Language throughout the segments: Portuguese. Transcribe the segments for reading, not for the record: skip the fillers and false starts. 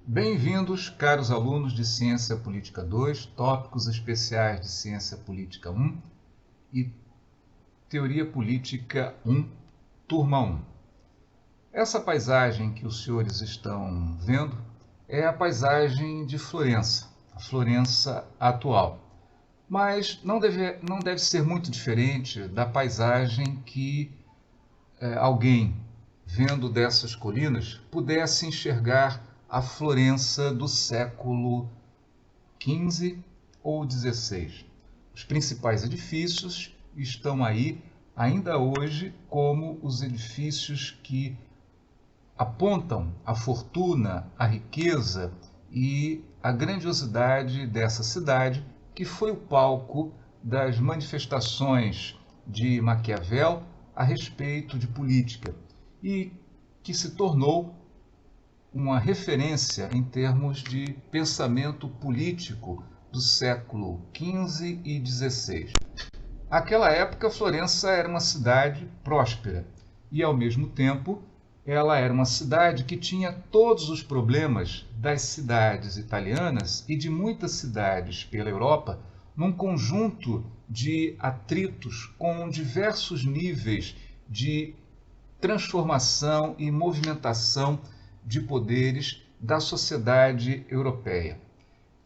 Bem-vindos, caros alunos de Ciência Política 2, tópicos especiais de Ciência Política 1 e Teoria Política 1, turma 1. Essa paisagem que os senhores estão vendo é a paisagem de Florença, a Florença atual. Mas não deve ser muito diferente da paisagem que alguém, vendo dessas colinas, pudesse enxergar a Florença do século XV ou XVI. Os principais edifícios estão aí ainda hoje como os edifícios que apontam a fortuna, a riqueza e a grandiosidade dessa cidade, que foi o palco das manifestações de Maquiavel a respeito de política e que se tornou uma referência em termos de pensamento político do século XV e XVI. Naquela época, Florença era uma cidade próspera e, ao mesmo tempo, ela era uma cidade que tinha todos os problemas das cidades italianas e de muitas cidades pela Europa, num conjunto de atritos com diversos níveis de transformação e movimentação de poderes da sociedade europeia.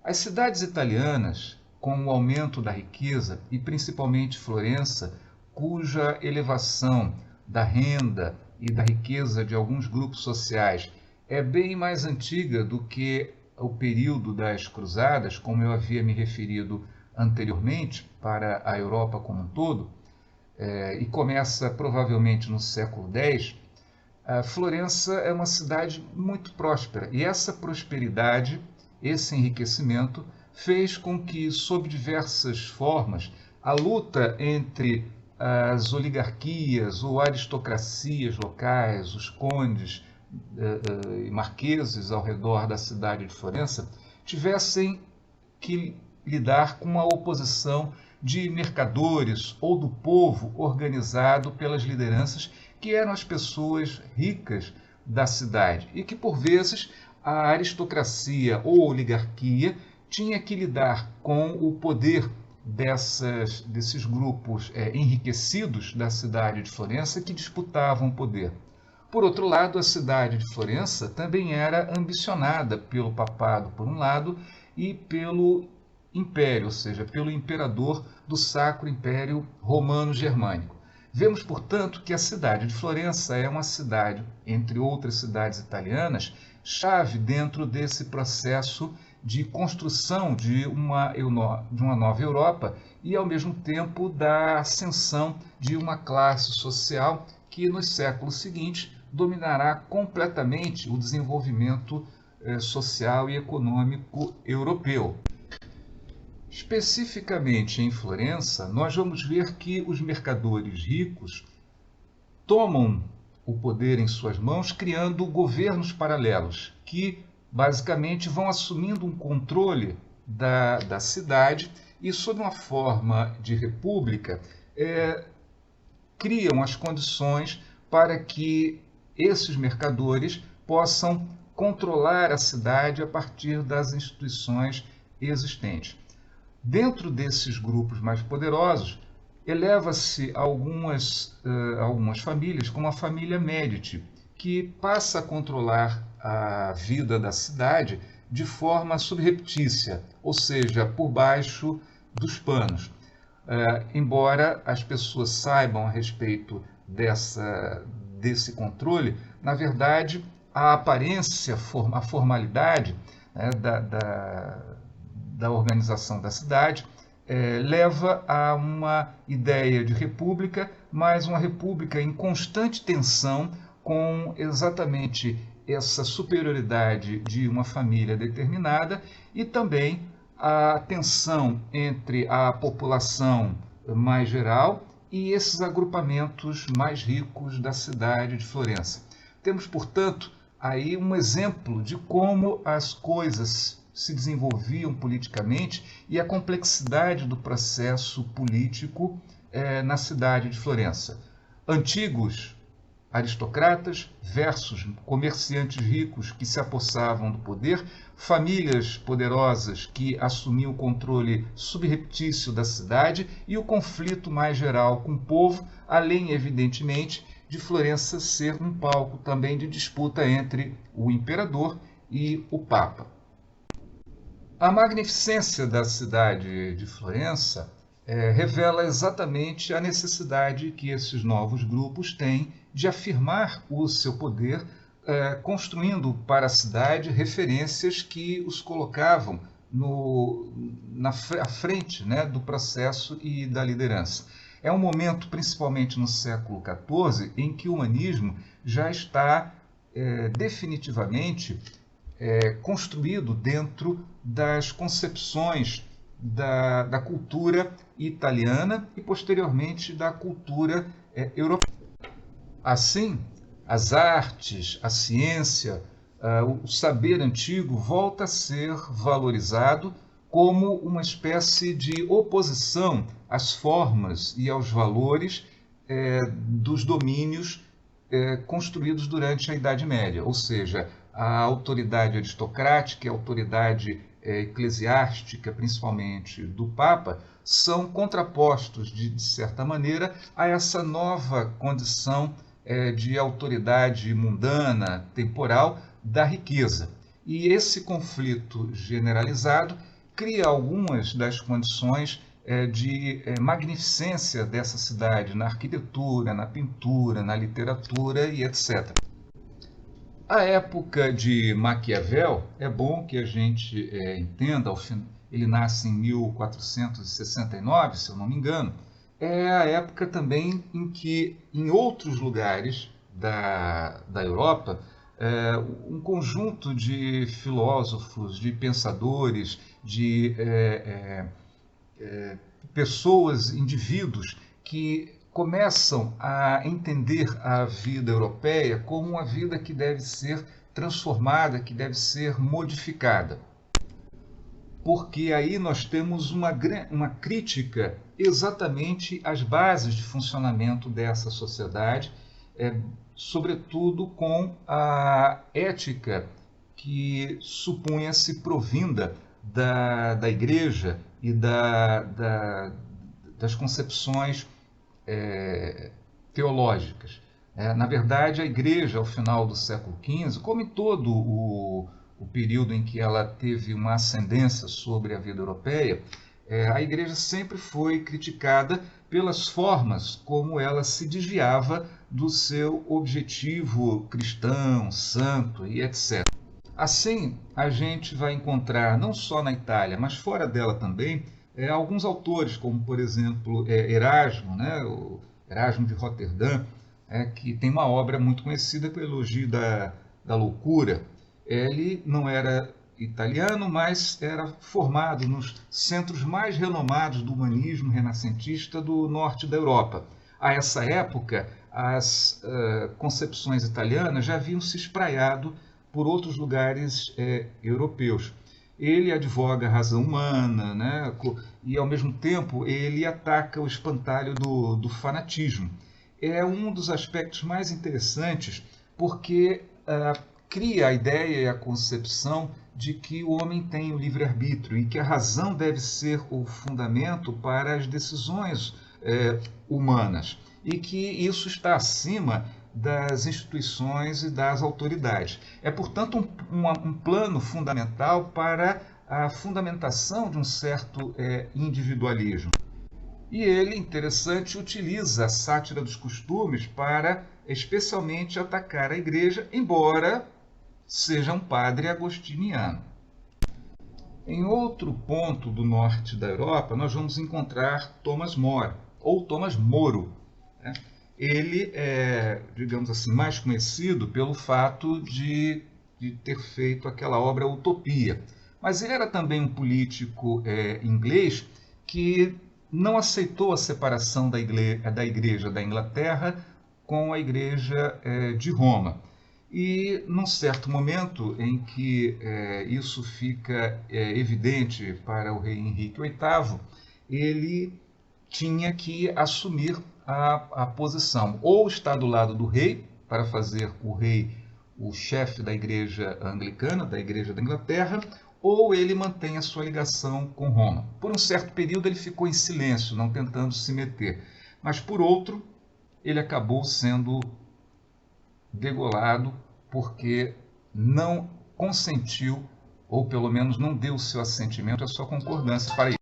As cidades italianas, com o aumento da riqueza, e principalmente Florença, cuja elevação da renda e da riqueza de alguns grupos sociais é bem mais antiga do que o período das Cruzadas, como eu havia me referido anteriormente, para a Europa como um todo, e começa provavelmente no século X, Florença é uma cidade muito próspera e essa prosperidade, esse enriquecimento, fez com que, sob diversas formas, a luta entre as oligarquias ou aristocracias locais, os condes e marqueses ao redor da cidade de Florença, tivessem que lidar com uma oposição de mercadores ou do povo organizado pelas lideranças que eram as pessoas ricas da cidade e que, por vezes, a aristocracia ou oligarquia tinha que lidar com o poder desses grupos enriquecidos da cidade de Florença que disputavam o poder. Por outro lado, a cidade de Florença também era ambicionada pelo papado, por um lado, e pelo império, ou seja, pelo imperador do Sacro Império Romano-Germânico. Vemos, portanto, que a cidade de Florença é uma cidade, entre outras cidades italianas, chave dentro desse processo de construção de uma nova Europa e, ao mesmo tempo, da ascensão de uma classe social que, nos séculos seguintes, dominará completamente o desenvolvimento social e econômico europeu. Especificamente em Florença, nós vamos ver que os mercadores ricos tomam o poder em suas mãos, criando governos paralelos, que basicamente vão assumindo um controle da cidade e, sob uma forma de república, criam as condições para que esses mercadores possam controlar a cidade a partir das instituições existentes. Dentro desses grupos mais poderosos, eleva-se algumas famílias, como a família Medici, que passa a controlar a vida da cidade de forma subreptícia, ou seja, por baixo dos panos. Embora as pessoas saibam a respeito desse controle, na verdade, a aparência, a formalidade da organização da cidade leva a uma ideia de república, mas uma república em constante tensão com exatamente essa superioridade de uma família determinada e também a tensão entre a população mais geral e esses agrupamentos mais ricos da cidade de Florença. Temos, portanto, aí um exemplo de como as coisas se desenvolviam politicamente e a complexidade do processo político na cidade de Florença. Antigos aristocratas versus comerciantes ricos que se apossavam do poder, famílias poderosas que assumiam o controle subreptício da cidade e o conflito mais geral com o povo, além, evidentemente, de Florença ser um palco também de disputa entre o imperador e o Papa. A magnificência da cidade de Florença revela exatamente a necessidade que esses novos grupos têm de afirmar o seu poder, construindo para a cidade referências que os colocavam à frente, né, do processo e da liderança. É um momento, principalmente no século XIV, em que o humanismo já está definitivamente construído dentro das concepções da cultura italiana e, posteriormente, da cultura europeia. Assim, as artes, a ciência, o saber antigo volta a ser valorizado como uma espécie de oposição às formas e aos valores dos domínios construídos durante a Idade Média, ou seja, a autoridade aristocrática e a autoridade eclesiástica, principalmente do Papa, são contrapostos, de certa maneira, a essa nova condição de autoridade mundana, temporal, da riqueza. E esse conflito generalizado cria algumas das condições de magnificência dessa cidade na arquitetura, na pintura, na literatura e etc. A época de Maquiavel, é bom que a gente entenda, ele nasce em 1469, se eu não me engano, é a época também em que, em outros lugares da Europa, um conjunto de filósofos, de pensadores, de pessoas, indivíduos que começam a entender a vida europeia como uma vida que deve ser transformada, que deve ser modificada. Porque aí nós temos uma crítica exatamente às bases de funcionamento dessa sociedade, sobretudo com a ética que supunha-se provinda da Igreja e das concepções teológicas. Na verdade, a Igreja, ao final do século XV, como em todo o período em que ela teve uma ascendência sobre a vida europeia, a Igreja sempre foi criticada pelas formas como ela se desviava do seu objetivo cristão, santo e etc. Assim, a gente vai encontrar, não só na Itália, mas fora dela também, alguns autores, como, por exemplo, Erasmo, né, o Erasmo de Roterdã, que tem uma obra muito conhecida pelo elogio da loucura. Ele não era italiano, mas era formado nos centros mais renomados do humanismo renascentista do norte da Europa. A essa época, as concepções italianas já haviam se espraiado por outros lugares europeus. Ele advoga a razão humana, né? E, ao mesmo tempo, ele ataca o espantalho do fanatismo. É um dos aspectos mais interessantes porque cria a ideia e a concepção de que o homem tem o livre-arbítrio e que a razão deve ser o fundamento para as decisões humanas e que isso está acima das instituições e das autoridades. É, portanto, um plano fundamental para a fundamentação de um certo individualismo. E ele, interessante, utiliza a sátira dos costumes para especialmente atacar a Igreja, embora seja um padre agostiniano. Em outro ponto do norte da Europa, nós vamos encontrar Thomas More, ou Thomas Moro. Né? Ele é, digamos assim, mais conhecido pelo fato de ter feito aquela obra Utopia. Mas ele era também um político inglês que não aceitou a separação da Igreja da Inglaterra com a Igreja de Roma. E, num certo momento em que isso fica evidente para o rei Henrique VIII, ele tinha que assumir a posição. Ou está do lado do rei, para fazer o rei o chefe da igreja anglicana, da igreja da Inglaterra, ou ele mantém a sua ligação com Roma. Por um certo período ele ficou em silêncio, não tentando se meter, mas por outro, ele acabou sendo degolado porque não consentiu, ou pelo menos não deu o seu assentimento, a sua concordância para isso.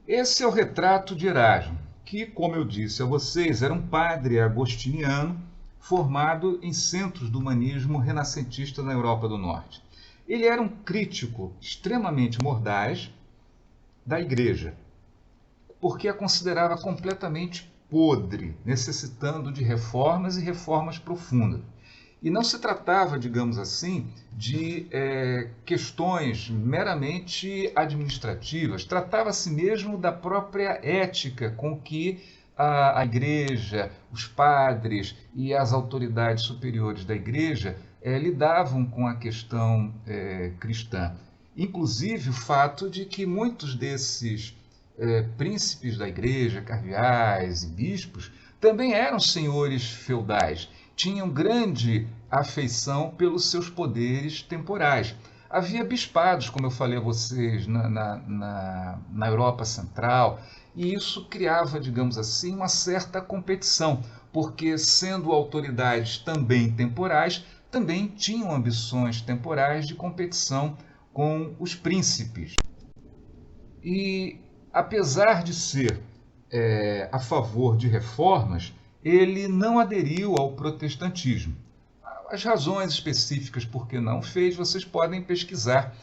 Esse é o retrato de Erasmo, que, como eu disse a vocês, era um padre agostiniano formado em centros do humanismo renascentista na Europa do Norte. Ele era um crítico extremamente mordaz da Igreja, porque a considerava completamente podre, necessitando de reformas e reformas profundas. E não se tratava, digamos assim, de questões meramente administrativas, tratava-se mesmo da própria ética com que a igreja, os padres e as autoridades superiores da igreja lidavam com a questão cristã. Inclusive o fato de que muitos desses príncipes da igreja, cardeais e bispos, também eram senhores feudais, tinham grande afeição pelos seus poderes temporais. Havia bispados, como eu falei a vocês, na Europa Central, e isso criava, digamos assim, uma certa competição, porque, sendo autoridades também temporais, também tinham ambições temporais de competição com os príncipes. E, apesar de ser a favor de reformas, ele não aderiu ao protestantismo. As razões específicas por que não fez, vocês podem pesquisar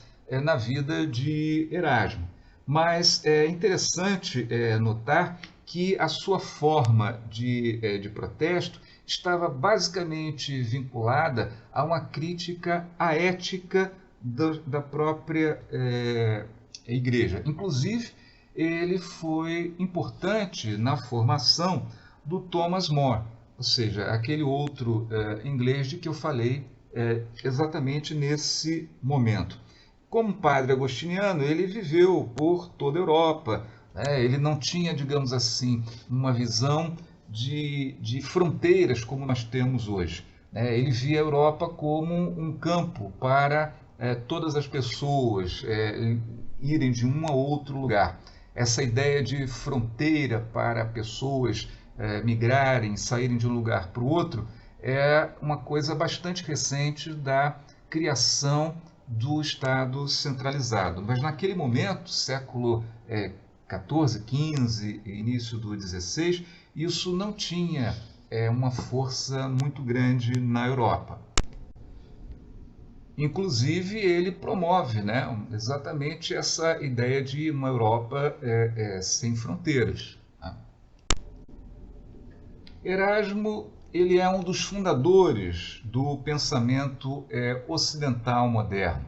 na vida de Erasmo. Mas é interessante notar que a sua forma de protesto estava basicamente vinculada a uma crítica à ética da própria igreja. Inclusive, ele foi importante na formação do Thomas More, ou seja, aquele outro inglês de que eu falei exatamente nesse momento. Como padre agostiniano, ele viveu por toda a Europa, né? Ele não tinha, digamos assim, uma visão de fronteiras como nós temos hoje, né? Ele via a Europa como um campo para todas as pessoas irem de um a outro lugar. Essa ideia de fronteira para pessoas migrarem, saírem de um lugar para o outro, é uma coisa bastante recente da criação do Estado centralizado. Mas naquele momento, século XIV, XV, início do XVI, isso não tinha uma força muito grande na Europa. Inclusive, ele promove, né, exatamente essa ideia de uma Europa sem fronteiras. Né? Erasmo, ele é um dos fundadores do pensamento ocidental moderno.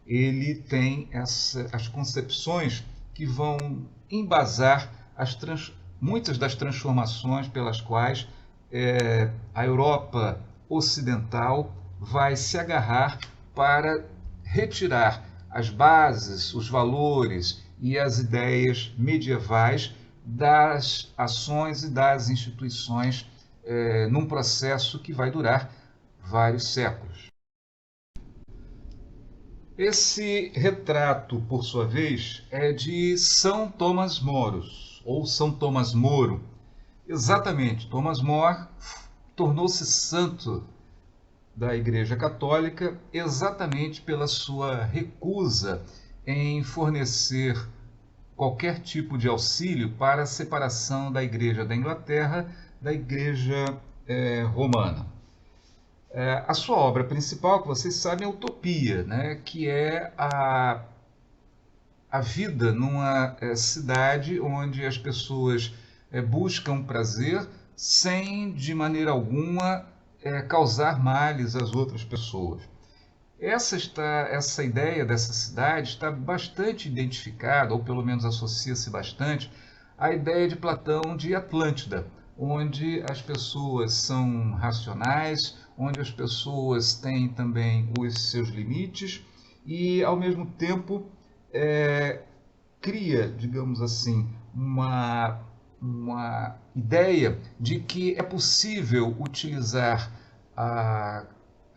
Ele tem as concepções que vão embasar muitas das transformações pelas quais a Europa ocidental vai se agarrar para retirar as bases, os valores e as ideias medievais das ações e das instituições num processo que vai durar vários séculos. Esse retrato, por sua vez, é de São Tomás Moro, ou São Tomás Moro. Exatamente, Tomás More tornou-se santo da Igreja Católica exatamente pela sua recusa em fornecer qualquer tipo de auxílio para a separação da Igreja da Inglaterra da Igreja Romana. A sua obra principal, que vocês sabem, é Utopia, né? Que é a vida numa cidade onde as pessoas buscam prazer sem, de maneira alguma, causar males às outras pessoas. Essa ideia dessa cidade está bastante identificada, ou pelo menos associa-se bastante, à ideia de Platão de Atlântida, onde as pessoas são racionais, onde as pessoas têm também os seus limites e, ao mesmo tempo, cria, digamos assim, uma uma ideia de que é possível utilizar a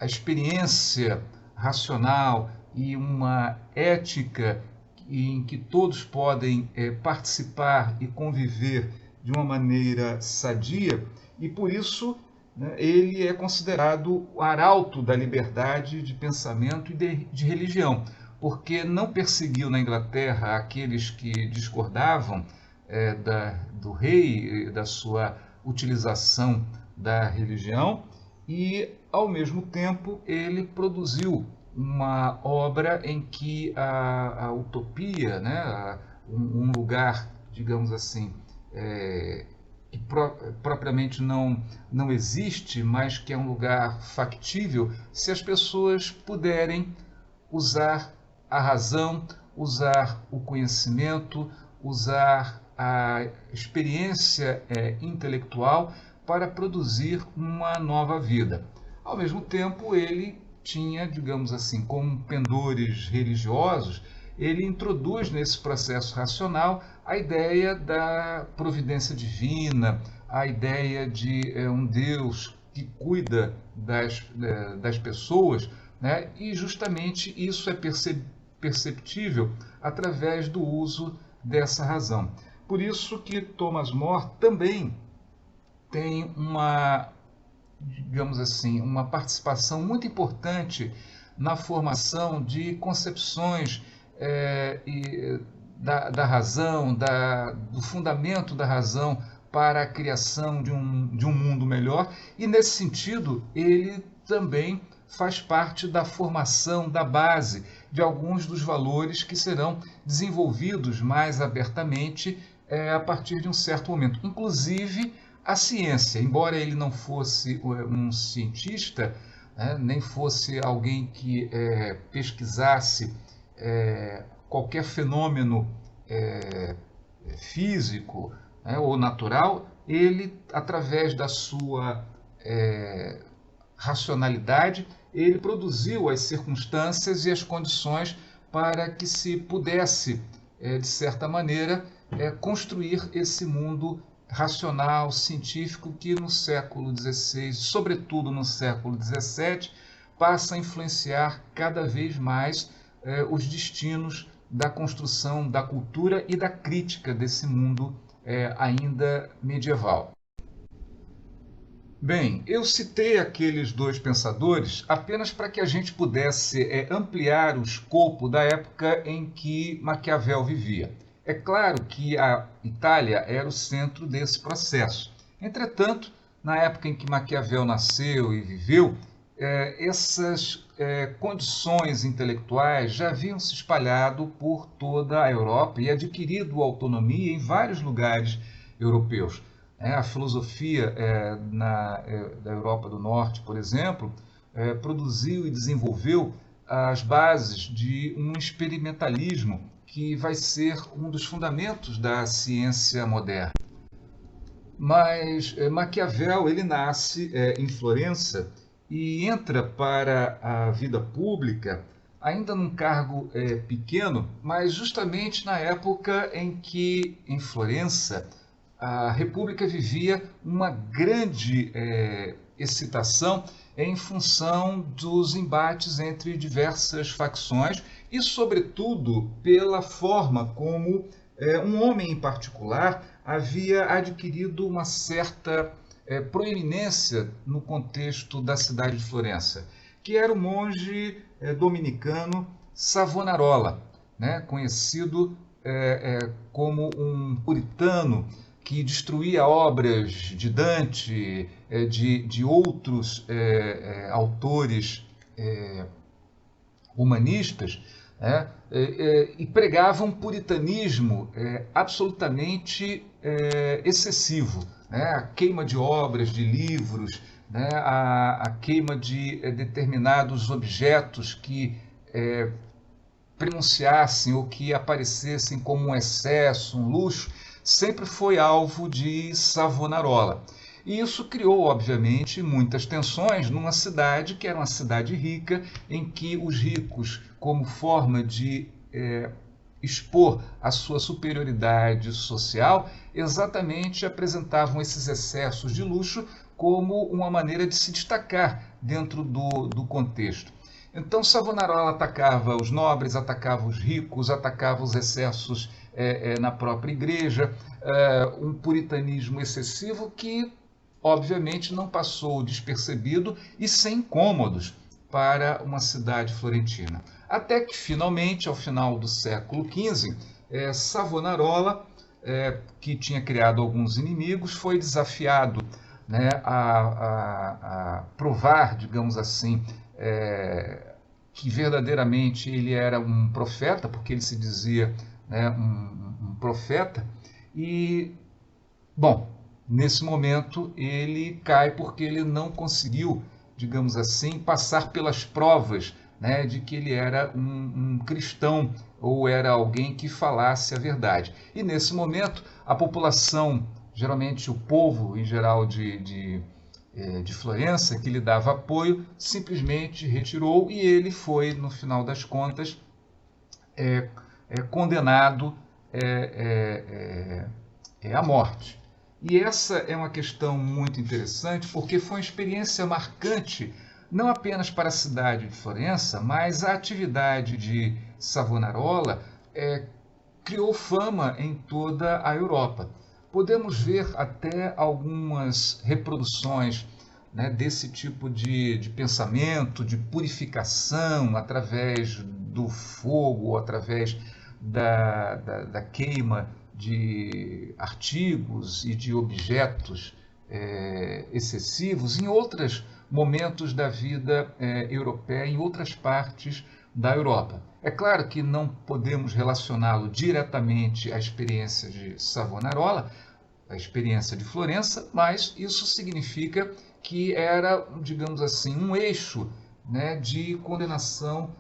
experiência racional e uma ética em que todos podem participar e conviver de uma maneira sadia, e por isso, né, ele é considerado o arauto da liberdade de pensamento e de religião, porque não perseguiu na Inglaterra aqueles que discordavam do rei, da sua utilização da religião, e, ao mesmo tempo, ele produziu uma obra em que a utopia, né, um lugar, digamos assim, que propriamente não existe, mas que é um lugar factível, se as pessoas puderem usar a razão, usar o conhecimento, usar a experiência intelectual para produzir uma nova vida. Ao mesmo tempo, ele tinha, digamos assim, como pendores religiosos, ele introduz nesse processo racional a ideia da providência divina, a ideia de um Deus que cuida das pessoas, né? E justamente isso é perceptível através do uso dessa razão. Por isso que Thomas More também tem digamos assim, uma participação muito importante na formação de concepções da razão, do fundamento da razão para a criação de um mundo melhor, e nesse sentido ele também faz parte da formação, da base de alguns dos valores que serão desenvolvidos mais abertamente a partir de um certo momento. Inclusive a ciência, embora ele não fosse um cientista, né, nem fosse alguém que pesquisasse qualquer fenômeno físico, né, ou natural, ele, através da sua racionalidade, ele produziu as circunstâncias e as condições para que se pudesse, de certa maneira, construir esse mundo racional, científico, que no século XVI, sobretudo no século XVII, passa a influenciar cada vez mais os destinos da construção da cultura e da crítica desse mundo ainda medieval. Bem, eu citei aqueles dois pensadores apenas para que a gente pudesse ampliar o escopo da época em que Maquiavel vivia. É claro que a Itália era o centro desse processo. Entretanto, na época em que Maquiavel nasceu e viveu, essas condições intelectuais já haviam se espalhado por toda a Europa e adquirido autonomia em vários lugares europeus. A filosofia da Europa do Norte, por exemplo, produziu e desenvolveu as bases de um experimentalismo que vai ser um dos fundamentos da ciência moderna. Mas Maquiavel ele nasce em Florença e entra para a vida pública ainda num cargo pequeno, mas justamente na época em que, em Florença, a República vivia uma grande excitação em função dos embates entre diversas facções e, sobretudo, pela forma como um homem em particular havia adquirido uma certa proeminência no contexto da cidade de Florença, que era o monge dominicano Savonarola, né, conhecido como um puritano que destruía obras de Dante, de outros autores humanistas, e pregava um puritanismo absolutamente excessivo, a queima de obras, de livros, a queima de determinados objetos que prenunciassem ou que aparecessem como um excesso, um luxo, sempre foi alvo de Savonarola. E isso criou, obviamente, muitas tensões numa cidade que era uma cidade rica, em que os ricos, como forma de expor a sua superioridade social, exatamente apresentavam esses excessos de luxo como uma maneira de se destacar dentro do contexto. Então Savonarola atacava os nobres, atacava os ricos, atacava os excessos na própria igreja, um puritanismo excessivo que, obviamente, não passou despercebido e sem incômodos para uma cidade florentina. Até que, finalmente, ao final do século XV, Savonarola, que tinha criado alguns inimigos, foi desafiado, né, a provar, digamos assim, que verdadeiramente ele era um profeta, porque ele se dizia, né, um profeta, e, bom, nesse momento ele cai porque ele não conseguiu, digamos assim, passar pelas provas, né, de que ele era um cristão ou era alguém que falasse a verdade. E nesse momento a população, geralmente o povo em geral de Florença, que lhe dava apoio, simplesmente retirou e ele foi, no final das contas, condenado à morte. E essa é uma questão muito interessante, porque foi uma experiência marcante, não apenas para a cidade de Florença, mas a atividade de Savonarola criou fama em toda a Europa. Podemos ver até algumas reproduções, né, desse tipo de pensamento, de purificação através do fogo, através da queima de artigos e de objetos excessivos em outros momentos da vida europeia, em outras partes da Europa. É claro que não podemos relacioná-lo diretamente à experiência de Savonarola, a experiência de Florença, mas isso significa que era, digamos assim, um eixo, né, de condenação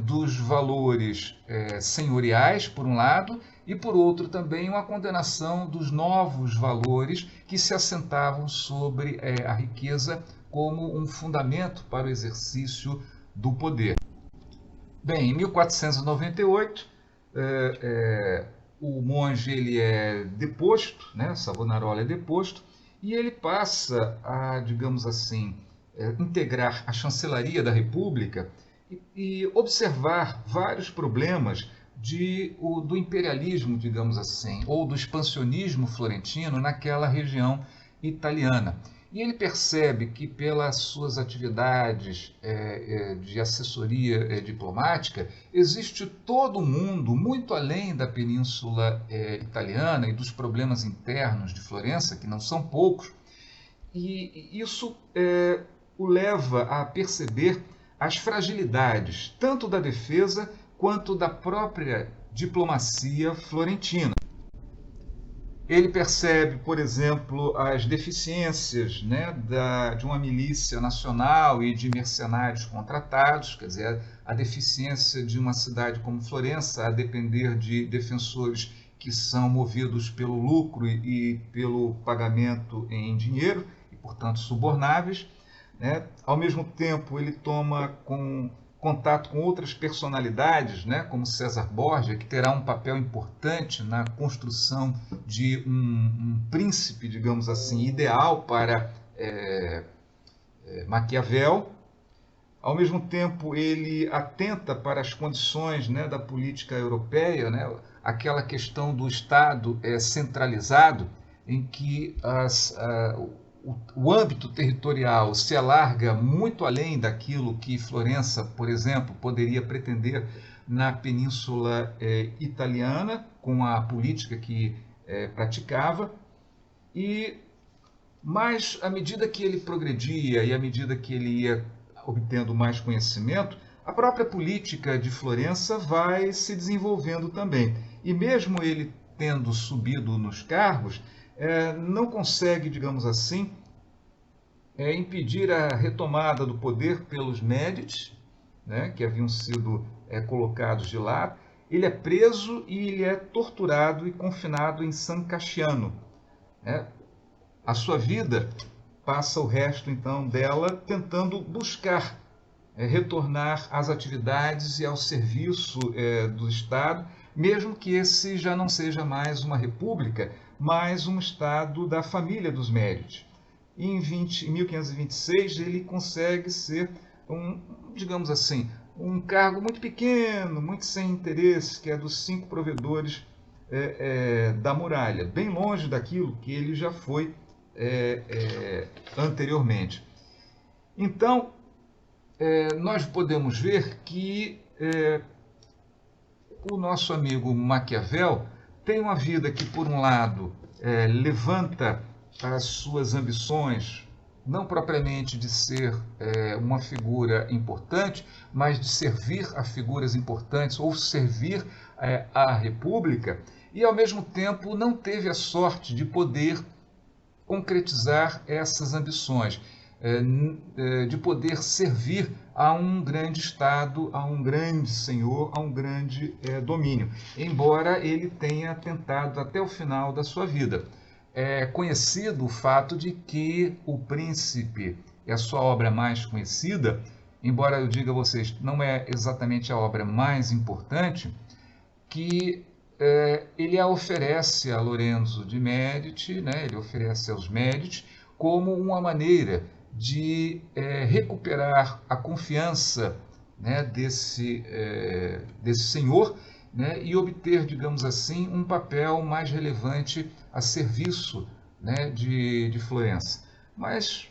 dos valores senhoriais, por um lado, e, por outro, também uma condenação dos novos valores que se assentavam sobre a riqueza como um fundamento para o exercício do poder. Bem, em 1498, o monge ele é deposto, né, Savonarola é deposto, e ele passa a, digamos assim, integrar a chancelaria da República e observar vários problemas do imperialismo, digamos assim, ou do expansionismo florentino naquela região italiana. E ele percebe que, pelas suas atividades de assessoria diplomática, existe todo um mundo, muito além da península italiana e dos problemas internos de Florença, que não são poucos, e isso o leva a perceber as fragilidades, tanto da defesa quanto da própria diplomacia florentina. Ele percebe, por exemplo, as deficiências, né, de uma milícia nacional e de mercenários contratados, quer dizer, a deficiência de uma cidade como Florença a depender de defensores que são movidos pelo lucro e pelo pagamento em dinheiro, e, portanto, subornáveis. Né? Ao mesmo tempo, ele toma contato com outras personalidades, né, como César Borgia, que terá um papel importante na construção de um príncipe, digamos assim, ideal para Maquiavel. Ao mesmo tempo, ele atenta para as condições, né, da política europeia, né, aquela questão do Estado centralizado, em que o âmbito territorial se alarga muito além daquilo que Florença, por exemplo, poderia pretender na Península Italiana, com a política que praticava. Mas, à medida que ele progredia e à medida que ele ia obtendo mais conhecimento, a própria política de Florença vai se desenvolvendo também. E mesmo ele tendo subido nos cargos, não consegue, digamos assim, impedir a retomada do poder pelos Médici, né, que haviam sido colocados de lado. Ele é preso e ele é torturado e confinado em San Casciano. Né? A sua vida passa o resto, então, dela tentando buscar retornar às atividades e ao serviço do Estado, mesmo que esse já não seja mais uma república, mas um estado da família dos Médici. E em 1526 ele consegue ser digamos assim, um cargo muito pequeno, muito sem interesse, que é dos 5 provedores da muralha, bem longe daquilo que ele já foi anteriormente. Então, nós podemos ver que o nosso amigo Maquiavel tem uma vida que, por um lado, levanta as suas ambições, não propriamente de ser uma figura importante, mas de servir a figuras importantes ou servir à República, e, ao mesmo tempo, não teve a sorte de poder concretizar essas ambições, de poder servir a um grande Estado, a um grande senhor, a um grande domínio, embora ele tenha tentado até o final da sua vida. É conhecido o fato de que O Príncipe é a sua obra mais conhecida, embora eu diga a vocês, não é exatamente a obra mais importante, que ele a oferece a Lorenzo de Medici, né? Ele oferece aos Medici como uma maneira de recuperar a confiança, né, desse senhor, né, e obter, digamos assim, um papel mais relevante a serviço, né, de Florença. Mas,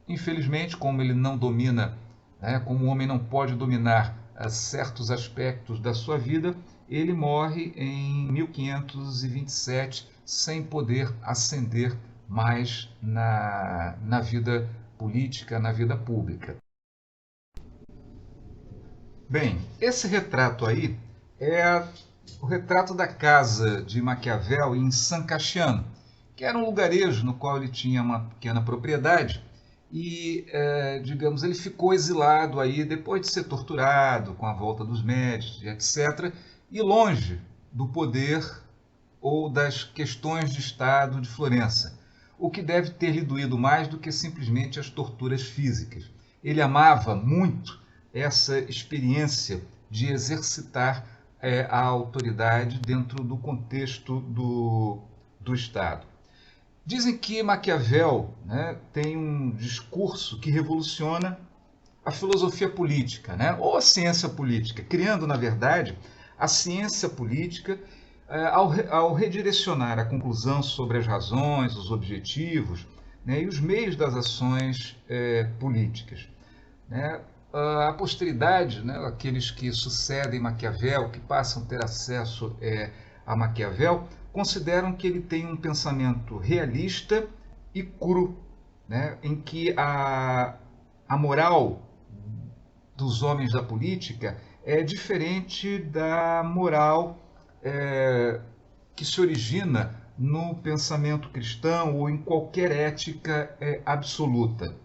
infelizmente, como ele não domina, né, como o homem não pode dominar certos aspectos da sua vida, ele morre em 1527 sem poder ascender mais na vida política, na vida pública. Bem, esse retrato aí é o retrato da casa de Maquiavel em San Casciano, que era um lugarejo no qual ele tinha uma pequena propriedade e, digamos, ele ficou exilado aí depois de ser torturado com a volta dos Médici, etc., e longe do poder ou das questões de Estado de Florença, o que deve ter lhe doído mais do que simplesmente as torturas físicas. Ele amava muito essa experiência de exercitar a autoridade dentro do contexto do Estado. Dizem que Maquiavel, né, tem um discurso que revoluciona a filosofia política, né, ou a ciência política, criando, na verdade, a ciência política ao redirecionar a conclusão sobre as razões, os objetivos, né, e os meios das ações políticas. Né. A posteridade, né, aqueles que sucedem Maquiavel, que passam a ter acesso a Maquiavel, consideram que ele tem um pensamento realista e cru, né, em que a moral dos homens da política é diferente da moral que se origina no pensamento cristão ou em qualquer ética absoluta.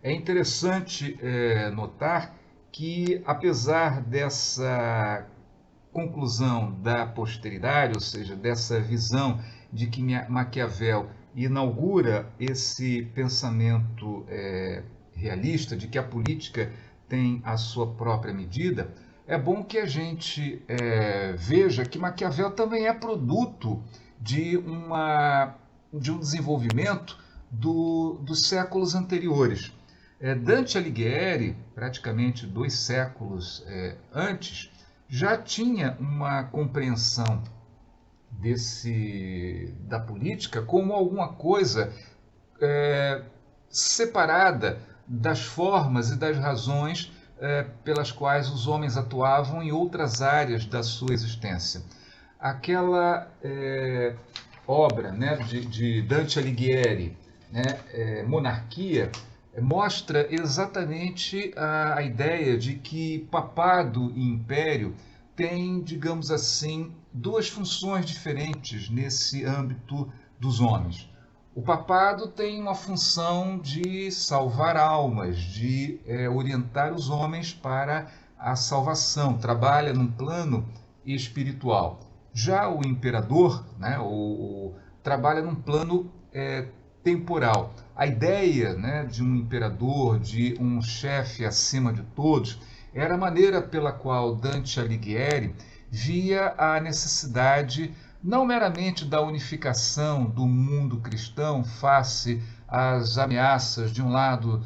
É interessante notar que, apesar dessa conclusão da posteridade, ou seja, dessa visão de que Maquiavel inaugura esse pensamento realista, de que a política tem a sua própria medida, é bom que a gente veja que Maquiavel também é produto de um desenvolvimento dos séculos anteriores. Dante Alighieri, praticamente 2 séculos antes, já tinha uma compreensão da política como alguma coisa separada das formas e das razões pelas quais os homens atuavam em outras áreas da sua existência. Aquela obra, né, de Dante Alighieri, né, Monarquia, mostra exatamente a ideia de que papado e império têm, digamos assim, 2 funções diferentes nesse âmbito dos homens. O papado tem uma função de salvar almas, de orientar os homens para a salvação, trabalha num plano espiritual. Já o imperador, né, trabalha num plano temporal. A ideia, né, de um imperador, de um chefe acima de todos, era a maneira pela qual Dante Alighieri via a necessidade não meramente da unificação do mundo cristão face às ameaças, de um lado,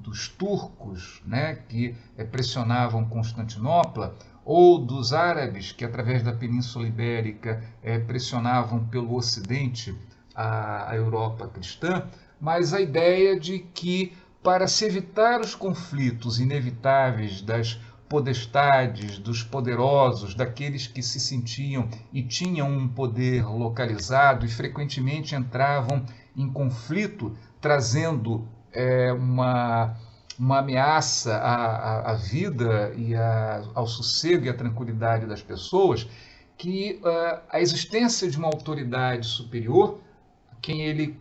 dos turcos, né, que pressionavam Constantinopla, ou dos árabes, que através da Península Ibérica pressionavam pelo Ocidente a Europa cristã, mas a ideia de que, para se evitar os conflitos inevitáveis das podestades, dos poderosos, daqueles que se sentiam e tinham um poder localizado e frequentemente entravam em conflito, trazendo uma ameaça à vida e ao sossego e à tranquilidade das pessoas, que a existência de uma autoridade superior, quem ele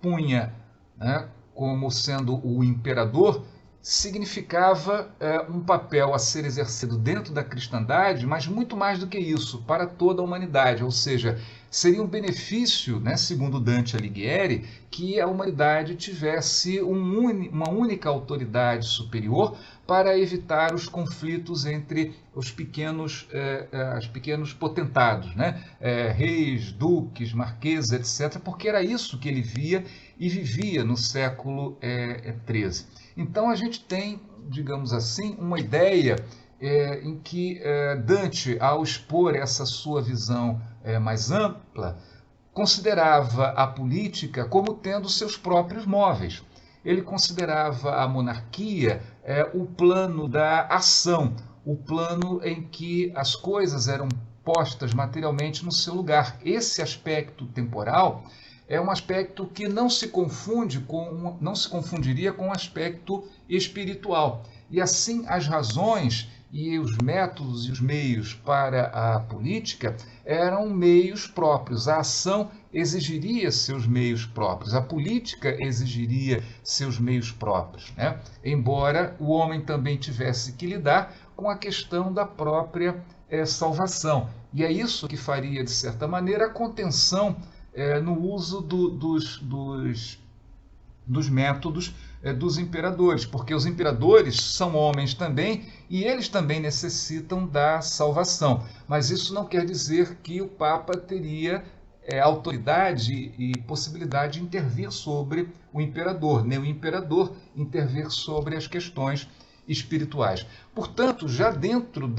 punha, né, como sendo o imperador, significava um papel a ser exercido dentro da cristandade, mas muito mais do que isso, para toda a humanidade. Ou seja, seria um benefício, né, segundo Dante Alighieri, que a humanidade tivesse uma única autoridade superior para evitar os conflitos entre os pequenos potentados, né? Reis, duques, marqueses, etc., porque era isso que ele via e vivia no século XIII. Então a gente tem, digamos assim, uma ideia em que Dante, ao expor essa sua visão mais ampla, considerava a política como tendo seus próprios móveis. Ele considerava a monarquia o plano da ação, o plano em que as coisas eram postas materialmente no seu lugar. Esse aspecto temporal é um aspecto que não se confundiria com o aspecto espiritual. E assim, as razões e os métodos e os meios para a política eram meios próprios. A ação exigiria seus meios próprios, a política exigiria seus meios próprios, né? Embora o homem também tivesse que lidar com a questão da própria salvação. E é isso que faria, de certa maneira, a contenção no uso dos métodos dos imperadores, porque os imperadores são homens também e eles também necessitam da salvação. Mas isso não quer dizer que o Papa teria autoridade e possibilidade de intervir sobre o imperador, nem o imperador intervir sobre as questões espirituais. Portanto, já dentro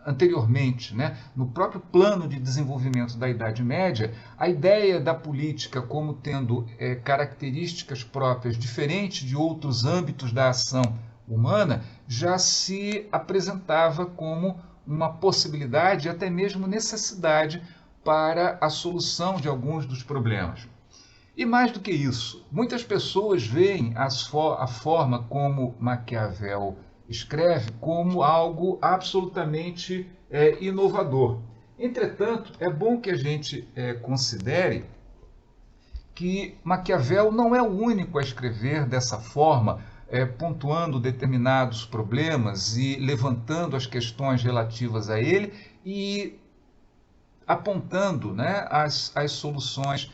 anteriormente, né, no próprio plano de desenvolvimento da Idade Média, a ideia da política como tendo características próprias diferentes de outros âmbitos da ação humana já se apresentava como uma possibilidade e até mesmo necessidade para a solução de alguns dos problemas. E mais do que isso, muitas pessoas veem a forma como Maquiavel escreve como algo absolutamente inovador. Entretanto, é bom que a gente considere que Maquiavel não é o único a escrever dessa forma, pontuando determinados problemas e levantando as questões relativas a ele e apontando, né, as soluções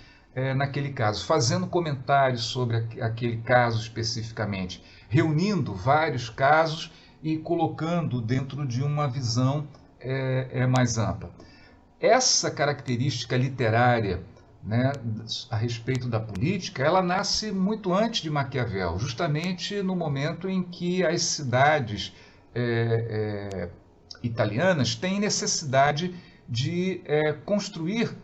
naquele caso, fazendo comentários sobre aquele caso especificamente, reunindo vários casos e colocando dentro de uma visão mais ampla. Essa característica literária, né, a respeito da política, ela nasce muito antes de Maquiavel, justamente no momento em que as cidades italianas têm necessidade de construir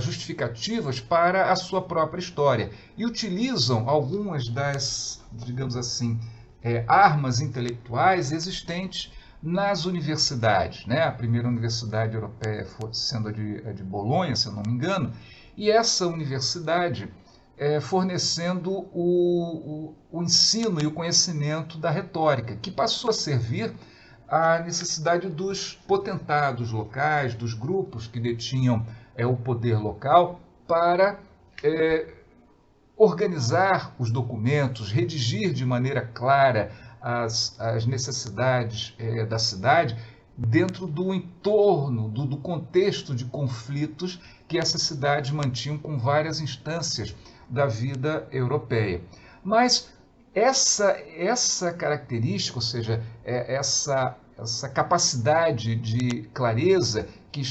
justificativas para a sua própria história e utilizam algumas das, digamos assim, armas intelectuais existentes nas universidades, né? A primeira universidade europeia sendo a de Bolonha, se eu não me engano, e essa universidade fornecendo o ensino e o conhecimento da retórica, que passou a servir à necessidade dos potentados locais, dos grupos que detinham o poder local, para organizar os documentos, redigir de maneira clara as necessidades da cidade dentro do entorno, do contexto de conflitos que essas cidades mantinham com várias instâncias da vida europeia. Mas essa característica, ou seja, essa capacidade de clareza que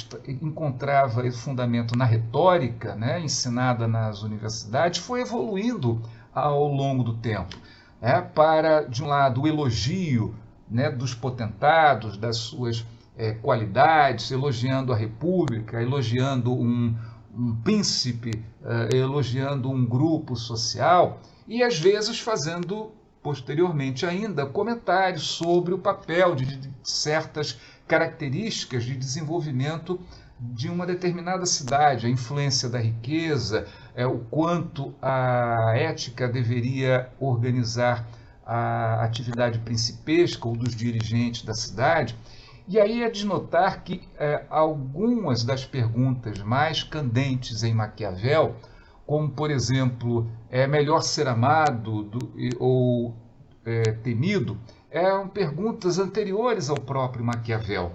encontrava fundamento na retórica, né, ensinada nas universidades, foi evoluindo ao longo do tempo, para, de um lado, o elogio, né, dos potentados, das suas qualidades, elogiando a república, elogiando um príncipe, elogiando um grupo social, e às vezes fazendo posteriormente ainda comentários sobre o papel de certas características de desenvolvimento de uma determinada cidade, a influência da riqueza, o quanto a ética deveria organizar a atividade principesca ou dos dirigentes da cidade. E aí é de notar que algumas das perguntas mais candentes em Maquiavel, como, por exemplo, é melhor ser amado ou temido, eram perguntas anteriores ao próprio Maquiavel.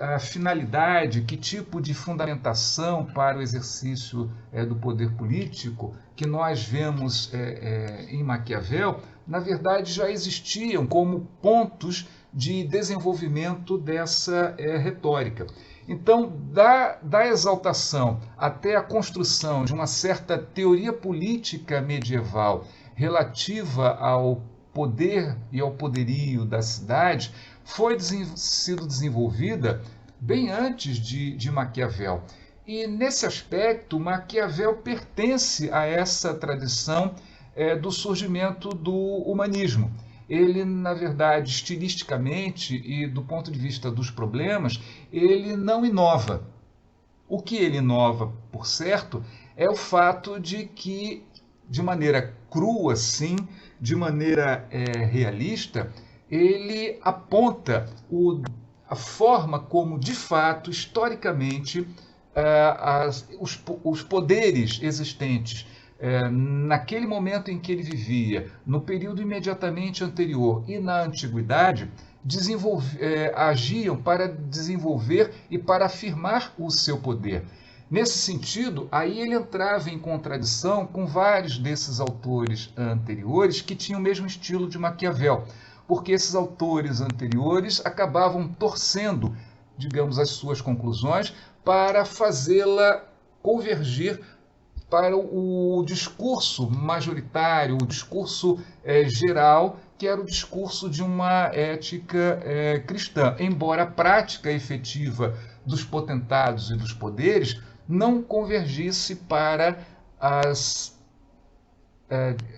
A finalidade, que tipo de fundamentação para o exercício do poder político que nós vemos em Maquiavel, na verdade já existiam como pontos de desenvolvimento dessa retórica. Então, da exaltação até a construção de uma certa teoria política medieval relativa ao poder e ao poderio da cidade foi sido desenvolvida bem antes de Maquiavel. E, nesse aspecto, Maquiavel pertence a essa tradição do surgimento do humanismo. Ele, na verdade, estilisticamente e do ponto de vista dos problemas, ele não inova. O que ele inova, por certo, é o fato de que, de maneira crua, sim, de maneira realista, ele aponta a forma como, de fato, historicamente, os poderes existentes naquele momento em que ele vivia, no período imediatamente anterior e na antiguidade, agiam para desenvolver e para afirmar o seu poder. Nesse sentido, aí ele entrava em contradição com vários desses autores anteriores que tinham o mesmo estilo de Maquiavel, porque esses autores anteriores acabavam torcendo, digamos, as suas conclusões para fazê-la convergir para o discurso majoritário, o discurso geral, que era o discurso de uma ética cristã, embora a prática efetiva dos potentados e dos poderes não convergisse para as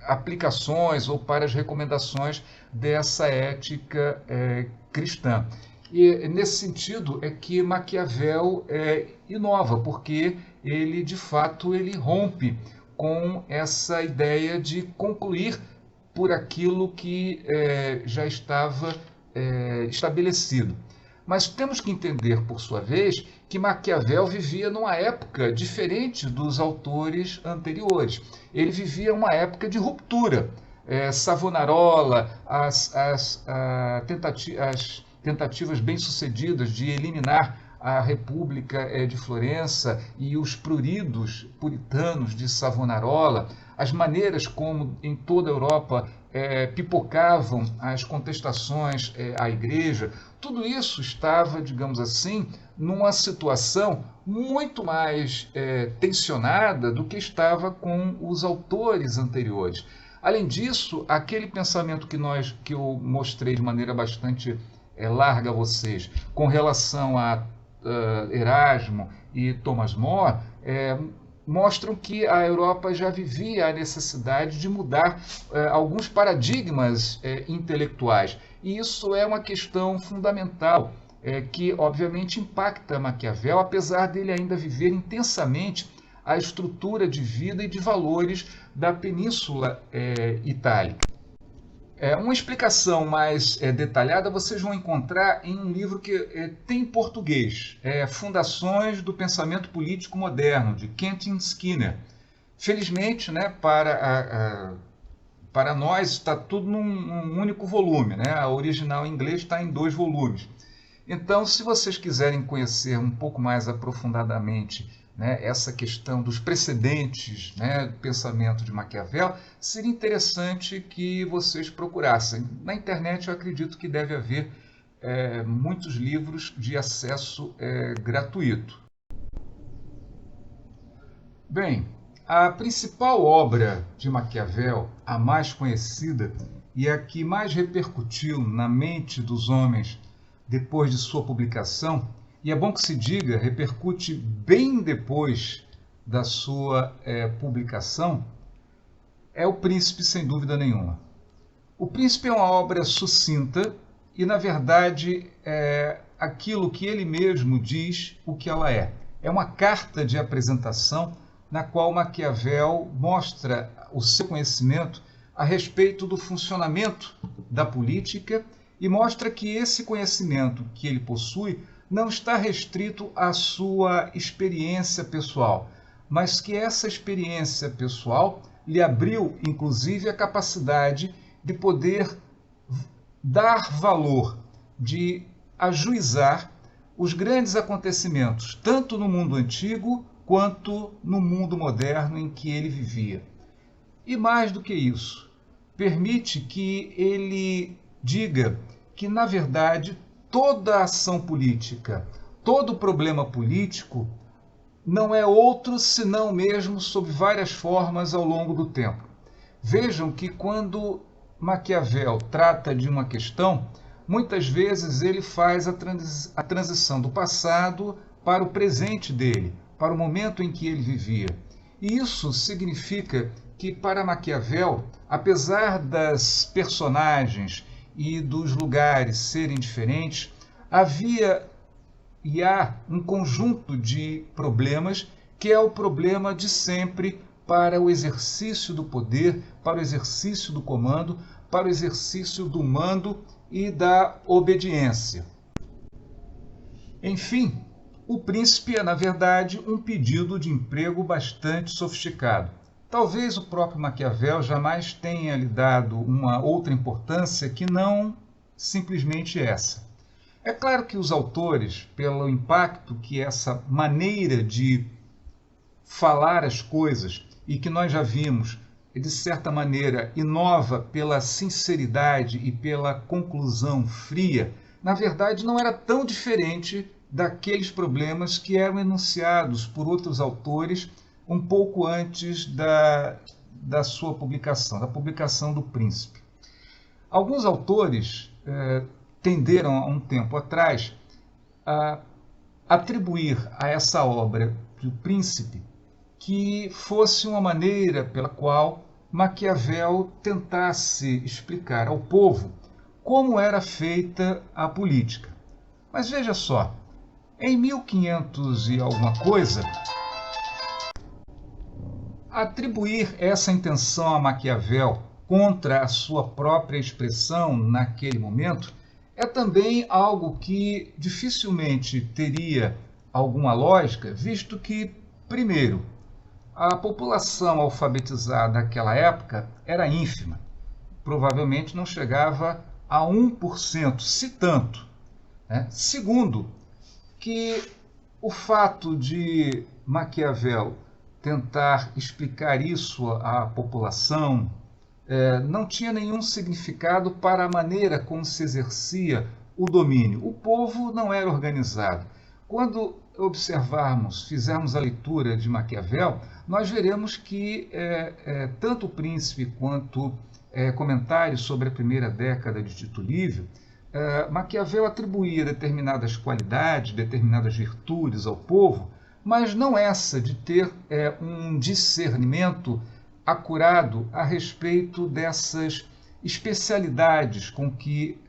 aplicações ou para as recomendações dessa ética cristã. E nesse sentido é que Maquiavel inova, porque ele, de fato, ele rompe com essa ideia de concluir por aquilo que já estava estabelecido. Mas temos que entender, por sua vez, que Maquiavel vivia numa época diferente dos autores anteriores. Ele vivia uma época de ruptura. Savonarola, as tentativas bem-sucedidas de eliminar a República de Florença e os pruridos puritanos de Savonarola, as maneiras como em toda a Europa pipocavam as contestações à Igreja, tudo isso estava, digamos assim, numa situação muito mais tensionada do que estava com os autores anteriores. Além disso, aquele pensamento que eu mostrei de maneira bastante larga a vocês, com relação a Erasmo e Thomas More, mostram que a Europa já vivia a necessidade de mudar alguns paradigmas intelectuais. E isso é uma questão fundamental, que obviamente impacta Maquiavel, apesar dele ainda viver intensamente a estrutura de vida e de valores da Península Itálica. Uma explicação mais detalhada vocês vão encontrar em um livro que tem em português, Fundações do Pensamento Político Moderno, de Quentin Skinner. Felizmente, né, para nós está tudo num único volume, né? A original em inglês está em 2 volumes. Então, se vocês quiserem conhecer um pouco mais aprofundadamente, né, essa questão dos precedentes, né, do pensamento de Maquiavel, seria interessante que vocês procurassem. Na internet eu acredito que deve haver muitos livros de acesso gratuito. Bem, a principal obra de Maquiavel, a mais conhecida e a que mais repercutiu na mente dos homens depois de sua publicação, e é bom que se diga, repercute bem depois da sua publicação, é O Príncipe, sem dúvida nenhuma. O Príncipe é uma obra sucinta e, na verdade, é aquilo que ele mesmo diz o que ela é. É uma carta de apresentação na qual Maquiavel mostra o seu conhecimento a respeito do funcionamento da política e mostra que esse conhecimento que ele possui não está restrito à sua experiência pessoal, mas que essa experiência pessoal lhe abriu, inclusive, a capacidade de poder dar valor, de ajuizar os grandes acontecimentos, tanto no mundo antigo quanto no mundo moderno em que ele vivia. E mais do que isso, permite que ele diga que, na verdade, toda ação política, todo problema político não é outro senão mesmo sob várias formas ao longo do tempo. Vejam que quando Maquiavel trata de uma questão, muitas vezes ele faz a transição do passado para o presente dele, para o momento em que ele vivia. E isso significa que, para Maquiavel, apesar das personagens e dos lugares serem diferentes, havia e há um conjunto de problemas que é o problema de sempre para o exercício do poder, para o exercício do comando, para o exercício do mando e da obediência. Enfim, o príncipe é, na verdade, um pedido de emprego bastante sofisticado. Talvez o próprio Maquiavel jamais tenha lhe dado uma outra importância que não simplesmente essa. É claro que os autores, pelo impacto que essa maneira de falar as coisas, e que nós já vimos, de certa maneira, inova pela sinceridade e pela conclusão fria, na verdade não era tão diferente daqueles problemas que eram enunciados por outros autores um pouco antes da sua publicação, da publicação do Príncipe. Alguns autores tenderam, há um tempo atrás, a atribuir a essa obra do Príncipe que fosse uma maneira pela qual Maquiavel tentasse explicar ao povo como era feita a política. Mas veja só, em 1500 e alguma coisa, atribuir essa intenção a Maquiavel contra a sua própria expressão naquele momento é também algo que dificilmente teria alguma lógica, visto que, primeiro, a população alfabetizada naquela época era ínfima, provavelmente não chegava a 1%, se tanto. Segundo, que o fato de Maquiavel tentar explicar isso à população não tinha nenhum significado para a maneira como se exercia o domínio. O povo não era organizado. Quando fizermos a leitura de Maquiavel, nós veremos que tanto o Príncipe quanto comentários sobre a primeira década de Tito Livio, Maquiavel atribuía determinadas qualidades, determinadas virtudes ao povo, mas não essa de ter um discernimento acurado a respeito dessas especialidades com que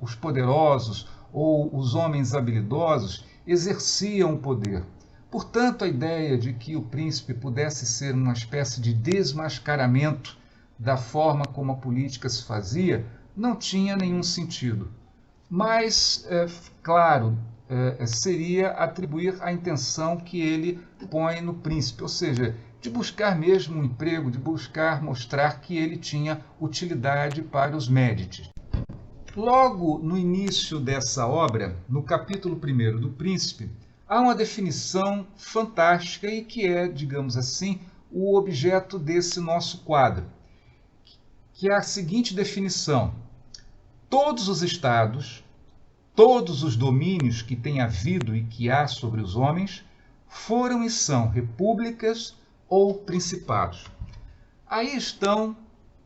os poderosos ou os homens habilidosos exerciam o poder. Portanto, a ideia de que o príncipe pudesse ser uma espécie de desmascaramento da forma como a política se fazia não tinha nenhum sentido. Mas, claro, seria atribuir a intenção que ele põe no príncipe, ou seja, de buscar mesmo um emprego, de buscar mostrar que ele tinha utilidade para os Médicis. Logo no início dessa obra, no capítulo 1 do Príncipe, há uma definição fantástica e que é, digamos assim, o objeto desse nosso quadro, que é a seguinte definição: todos os estados todos os domínios que tem havido e que há sobre os homens foram e são repúblicas ou principados. Aí estão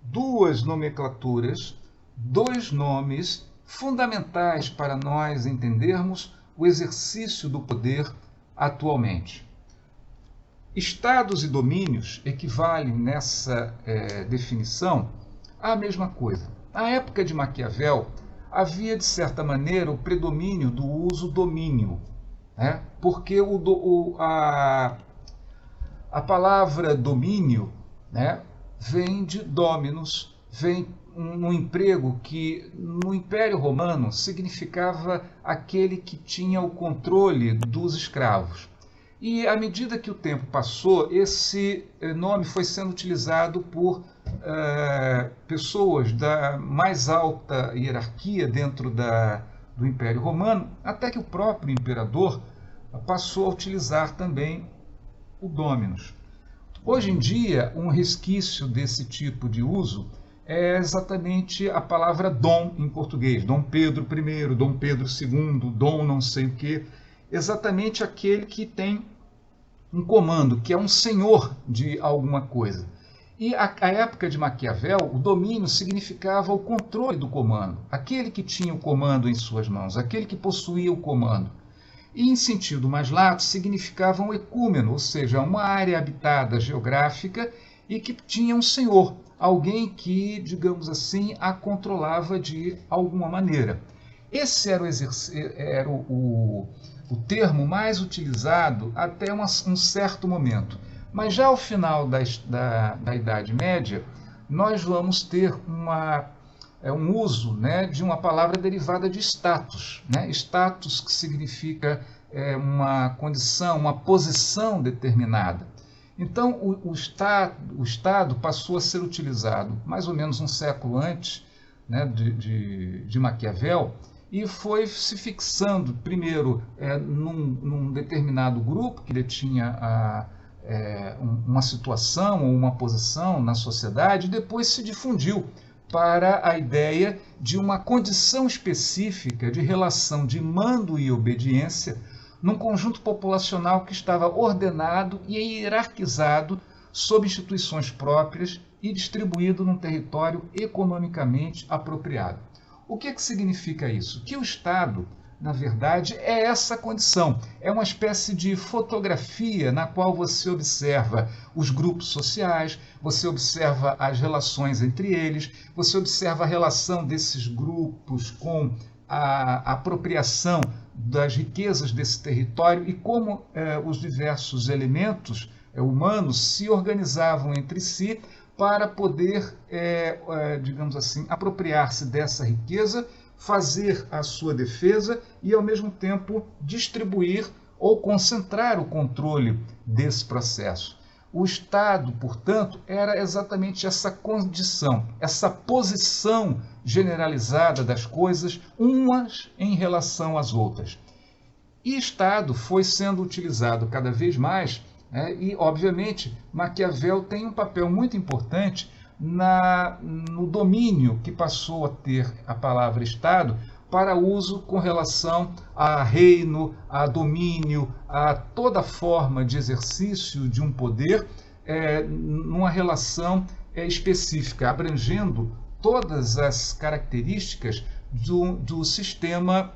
duas nomenclaturas, dois nomes fundamentais para nós entendermos o exercício do poder atualmente. Estados e domínios equivalem nessa definição à mesma coisa. Na época de Maquiavel, havia, de certa maneira, o predomínio do uso domínio, né? Porque a palavra domínio, né, vem de dominus, vem um emprego que no Império Romano significava aquele que tinha o controle dos escravos. E à medida que o tempo passou, esse nome foi sendo utilizado por pessoas da mais alta hierarquia dentro do Império Romano, até que o próprio imperador passou a utilizar também o dominus. Hoje em dia, um resquício desse tipo de uso é exatamente a palavra dom em português. Dom Pedro I, Dom Pedro II, dom não sei o quê. Exatamente aquele que tem um comando, que é um senhor de alguma coisa. E a época de Maquiavel, o domínio significava o controle do comando, aquele que tinha o comando em suas mãos, aquele que possuía o comando. E, em sentido mais lato, significava um ecúmeno, ou seja, uma área habitada geográfica e que tinha um senhor, alguém que, digamos assim, a controlava de alguma maneira. Esse era o termo mais utilizado até um certo momento. Mas já ao final da Idade Média, nós vamos ter um uso, né, de uma palavra derivada de status. Né? Status, que significa uma condição, uma posição determinada. Então, o Estado passou a ser utilizado mais ou menos um século antes, né, de Maquiavel, e foi se fixando, primeiro, num determinado grupo que detinha uma situação ou uma posição na sociedade, e depois se difundiu para a ideia de uma condição específica de relação de mando e obediência num conjunto populacional que estava ordenado e hierarquizado sob instituições próprias e distribuído num território economicamente apropriado. O que significa isso? Que o Estado, na verdade, é essa condição. É uma espécie de fotografia na qual você observa os grupos sociais, você observa as relações entre eles, você observa a relação desses grupos com a apropriação das riquezas desse território e como os diversos elementos humanos se organizavam entre si para poder, digamos assim, apropriar-se dessa riqueza, fazer a sua defesa e, ao mesmo tempo, distribuir ou concentrar o controle desse processo. O Estado, portanto, era exatamente essa condição, essa posição generalizada das coisas, umas em relação às outras. E Estado foi sendo utilizado cada vez mais, e, obviamente, Maquiavel tem um papel muito importante no domínio que passou a ter a palavra Estado para uso com relação a reino, a domínio, a toda forma de exercício de um poder numa relação específica, abrangendo todas as características do sistema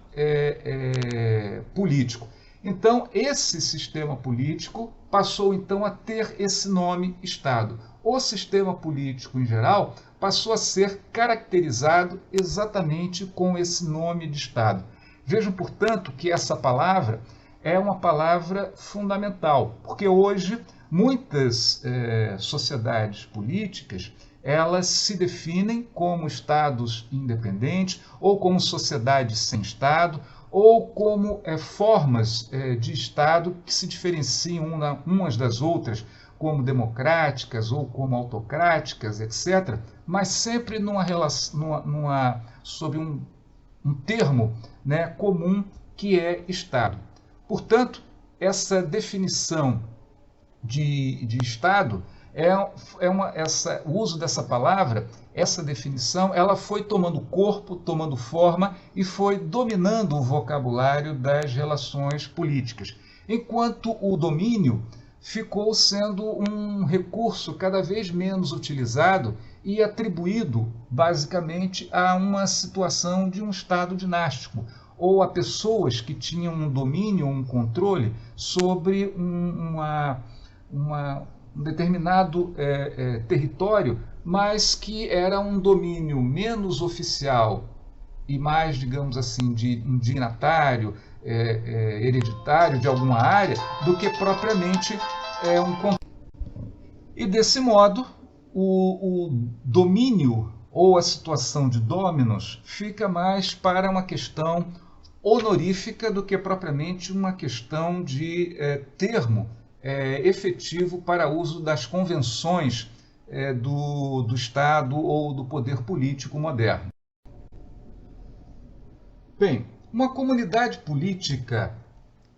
político. Então, esse sistema político passou então a ter esse nome Estado. O sistema político em geral passou a ser caracterizado exatamente com esse nome de Estado. Vejam, portanto, que essa palavra é uma palavra fundamental, porque hoje muitas sociedades políticas elas se definem como estados independentes ou como sociedades sem Estado ou como formas de Estado que se diferenciam umas das outras, como democráticas ou como autocráticas, etc., mas sempre sob um termo, né, comum que é Estado. Portanto, essa definição de Estado O uso dessa palavra, essa definição, ela foi tomando corpo, tomando forma e foi dominando o vocabulário das relações políticas, enquanto o domínio ficou sendo um recurso cada vez menos utilizado e atribuído basicamente a uma situação de um estado dinástico, ou a pessoas que tinham um domínio, um controle sobre um determinado território, mas que era um domínio menos oficial e mais, digamos assim, de dignatário, hereditário de alguma área, do que propriamente um controle. E desse modo, o domínio ou a situação de dominos fica mais para uma questão honorífica do que propriamente uma questão de termo efetivo para uso das convenções do Estado ou do poder político moderno. Bem, uma comunidade política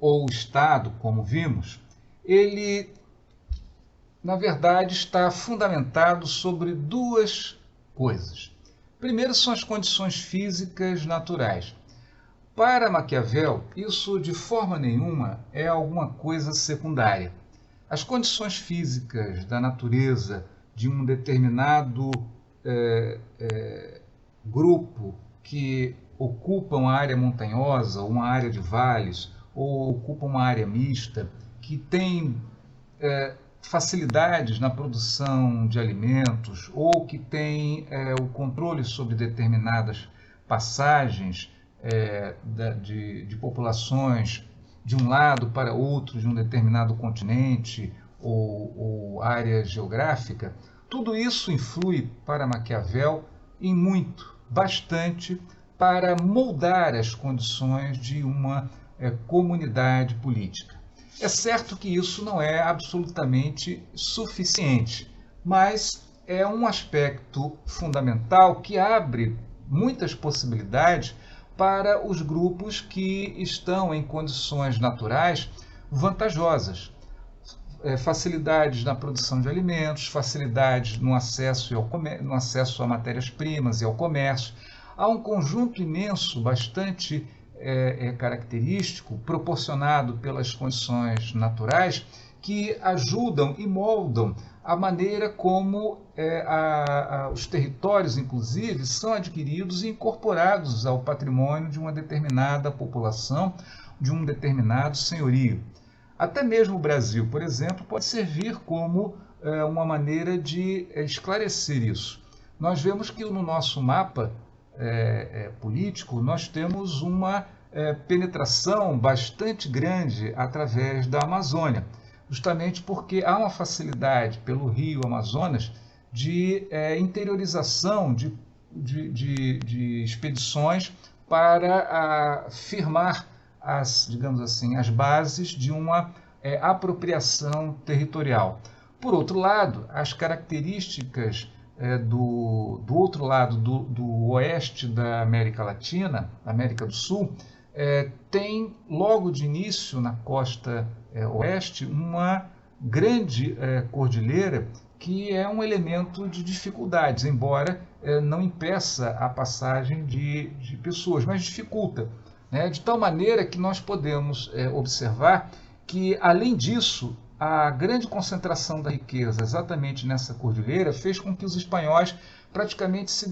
ou Estado, como vimos, ele, na verdade, está fundamentado sobre duas coisas. Primeiro são as condições físicas naturais. Para Maquiavel, isso de forma nenhuma é alguma coisa secundária. As condições físicas da natureza de um determinado grupo que ocupa uma área montanhosa, uma área de vales, ou ocupa uma área mista, que tem facilidades na produção de alimentos, ou que tem o controle sobre determinadas passagens de populações de um lado para outro de um determinado continente ou área geográfica, tudo isso influi para Maquiavel em muito, bastante, para moldar as condições de uma comunidade política. É certo que isso não é absolutamente suficiente, mas é um aspecto fundamental que abre muitas possibilidades para os grupos que estão em condições naturais vantajosas. Facilidades na produção de alimentos, facilidades no acesso a matérias-primas e ao comércio. Há um conjunto imenso, bastante característico, proporcionado pelas condições naturais, que ajudam e moldam a maneira como os territórios, inclusive, são adquiridos e incorporados ao patrimônio de uma determinada população, de um determinado senhorio. Até mesmo o Brasil, por exemplo, pode servir como uma maneira de esclarecer isso. Nós vemos que no nosso mapa político nós temos uma penetração bastante grande através da Amazônia, justamente porque há uma facilidade pelo rio Amazonas de interiorização de expedições para firmar digamos assim, as bases de uma apropriação territorial. Por outro lado, as características do outro lado, do oeste da América Latina, América do Sul, tem logo de início na costa oeste uma grande cordilheira que é um elemento de dificuldades, embora não impeça a passagem de pessoas, mas dificulta, né? De tal maneira que nós podemos observar que, além disso, a grande concentração da riqueza exatamente nessa cordilheira fez com que os espanhóis praticamente se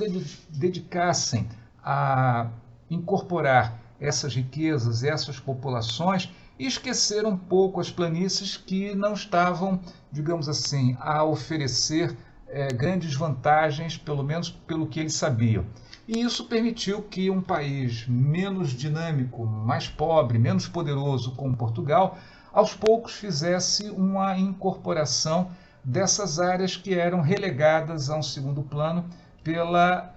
dedicassem a incorporar essas riquezas, essas populações, e esqueceram um pouco as planícies que não estavam, digamos assim, a oferecer grandes vantagens, pelo menos pelo que eles sabiam. E isso permitiu que um país menos dinâmico, mais pobre, menos poderoso como Portugal, aos poucos fizesse uma incorporação dessas áreas que eram relegadas a um segundo plano pela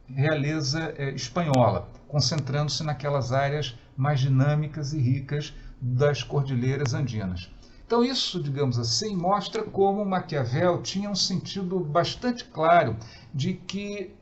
realeza espanhola, concentrando-se naquelas áreas mais dinâmicas e ricas das cordilheiras andinas. Então isso, digamos assim, mostra como Maquiavel tinha um sentido bastante claro de que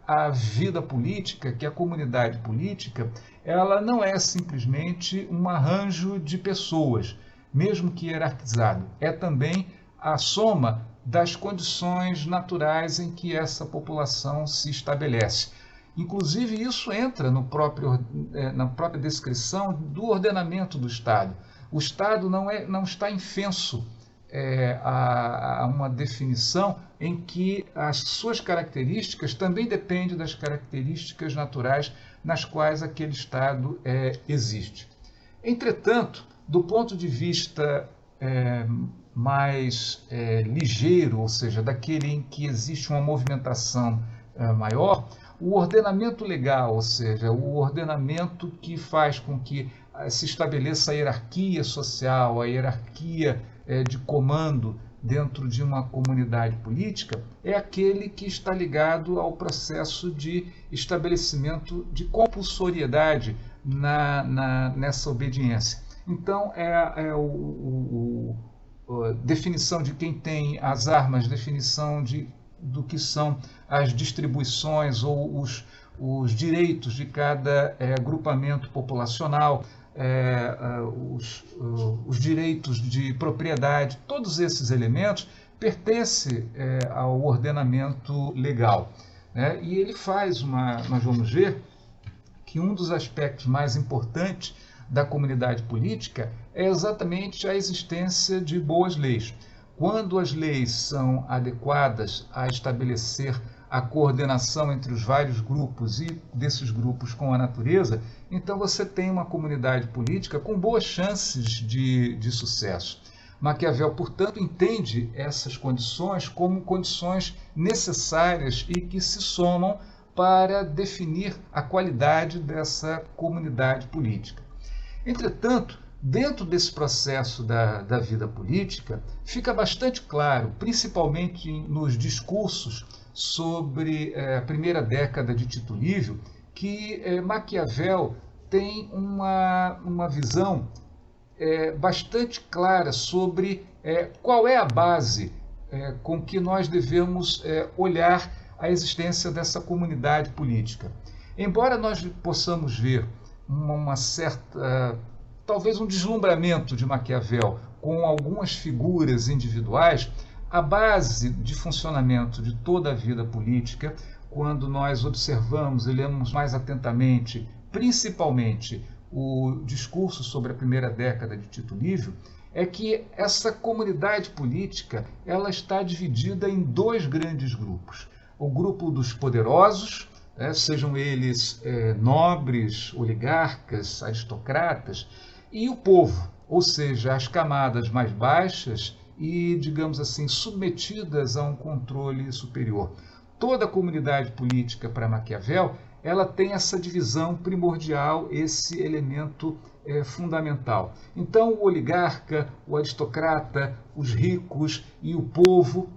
a vida política, que a comunidade política, ela não é simplesmente um arranjo de pessoas, mesmo que hierarquizado. É também a soma das condições naturais em que essa população se estabelece. Inclusive, isso entra na própria descrição do ordenamento do Estado. O Estado não está infenso a uma definição em que as suas características também dependem das características naturais nas quais aquele Estado existe. Entretanto, do ponto de vista mais ligeiro, ou seja, daquele em que existe uma movimentação maior, o ordenamento legal, ou seja, o ordenamento que faz com que se estabeleça a hierarquia social, a hierarquia de comando dentro de uma comunidade política, é aquele que está ligado ao processo de estabelecimento de compulsoriedade nessa obediência. Então, a definição de quem tem as armas, definição do que são as distribuições ou os direitos de cada agrupamento populacional, os direitos de propriedade, todos esses elementos pertencem ao ordenamento legal. Né? E ele nós vamos ver que um dos aspectos mais importantes da comunidade política é exatamente a existência de boas leis. Quando as leis são adequadas a estabelecer a coordenação entre os vários grupos e desses grupos com a natureza, então você tem uma comunidade política com boas chances de sucesso. Maquiavel, portanto, entende essas condições como condições necessárias e que se somam para definir a qualidade dessa comunidade política. Entretanto, dentro desse processo da vida política, fica bastante claro, principalmente nos discursos sobre a primeira década de Tito Livio, que Maquiavel tem uma visão bastante clara sobre qual é a base com que nós devemos olhar a existência dessa comunidade política. Embora nós possamos ver uma certa, talvez um deslumbramento de Maquiavel com algumas figuras individuais, a base de funcionamento de toda a vida política, quando nós observamos e lemos mais atentamente, principalmente o discurso sobre a primeira década de Tito Livio, é que essa comunidade política ela está dividida em dois grandes grupos. O grupo dos poderosos, sejam eles nobres, oligarcas, aristocratas, e o povo, ou seja, as camadas mais baixas e, digamos assim, submetidas a um controle superior. Toda a comunidade política, para Maquiavel, ela tem essa divisão primordial, esse elemento fundamental. Então, o oligarca, o aristocrata, os ricos e o povo,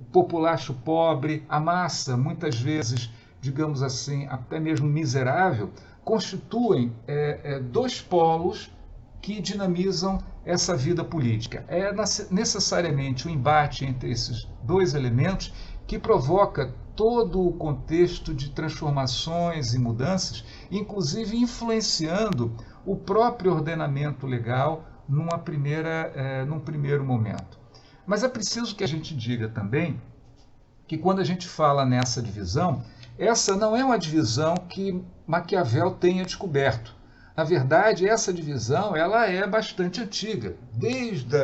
o populacho pobre, a massa, muitas vezes, digamos assim, até mesmo miserável, constituem dois polos que dinamizam essa vida política. É necessariamente o embate entre esses dois elementos que provoca todo o contexto de transformações e mudanças, inclusive influenciando o próprio ordenamento legal num primeiro momento. Mas é preciso que a gente diga também que quando a gente fala nessa divisão, essa não é uma divisão que Maquiavel tenha descoberto. Na verdade, essa divisão ela é bastante antiga, desde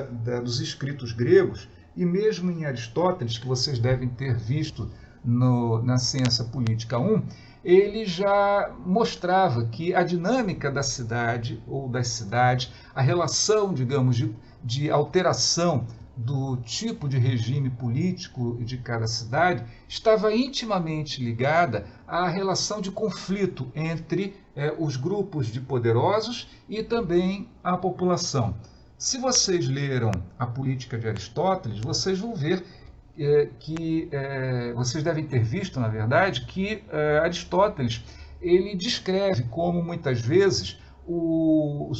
os escritos gregos e mesmo em Aristóteles, que vocês devem ter visto na Ciência Política 1, ele já mostrava que a dinâmica da cidade ou das cidades, a relação, digamos, de alteração do tipo de regime político de cada cidade estava intimamente ligada à relação de conflito entre os grupos de poderosos e também a população. Se vocês leram a Política de Aristóteles, vocês vão ver vocês devem ter visto, na verdade, que Aristóteles ele descreve como muitas vezes o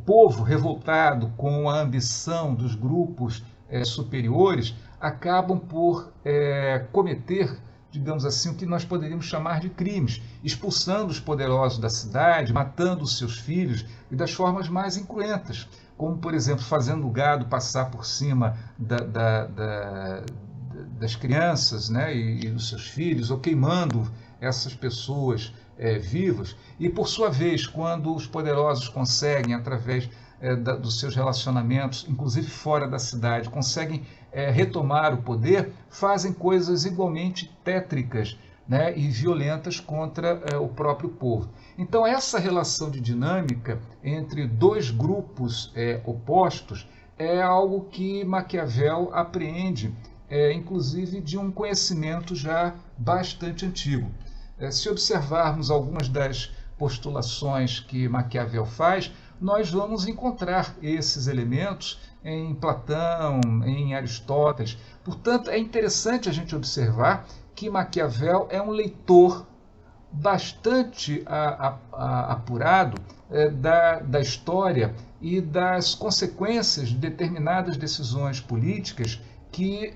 povo revoltado com a ambição dos grupos superiores acabam por cometer digamos assim, o que nós poderíamos chamar de crimes, expulsando os poderosos da cidade, matando os seus filhos e das formas mais incruentas, como, por exemplo, fazendo o gado passar por cima das crianças, né, e dos seus filhos, ou queimando essas pessoas vivas. E, por sua vez, quando os poderosos conseguem, através dos seus relacionamentos, inclusive fora da cidade, conseguem retomar o poder, fazem coisas igualmente tétricas, né, e violentas contra o próprio povo. Então, essa relação de dinâmica entre dois grupos opostos é algo que Maquiavel apreende, inclusive de um conhecimento já bastante antigo. Se observarmos algumas das postulações que Maquiavel faz, nós vamos encontrar esses elementos em Platão, em Aristóteles. Portanto, é interessante a gente observar que Maquiavel é um leitor bastante apurado da história e das consequências de determinadas decisões políticas que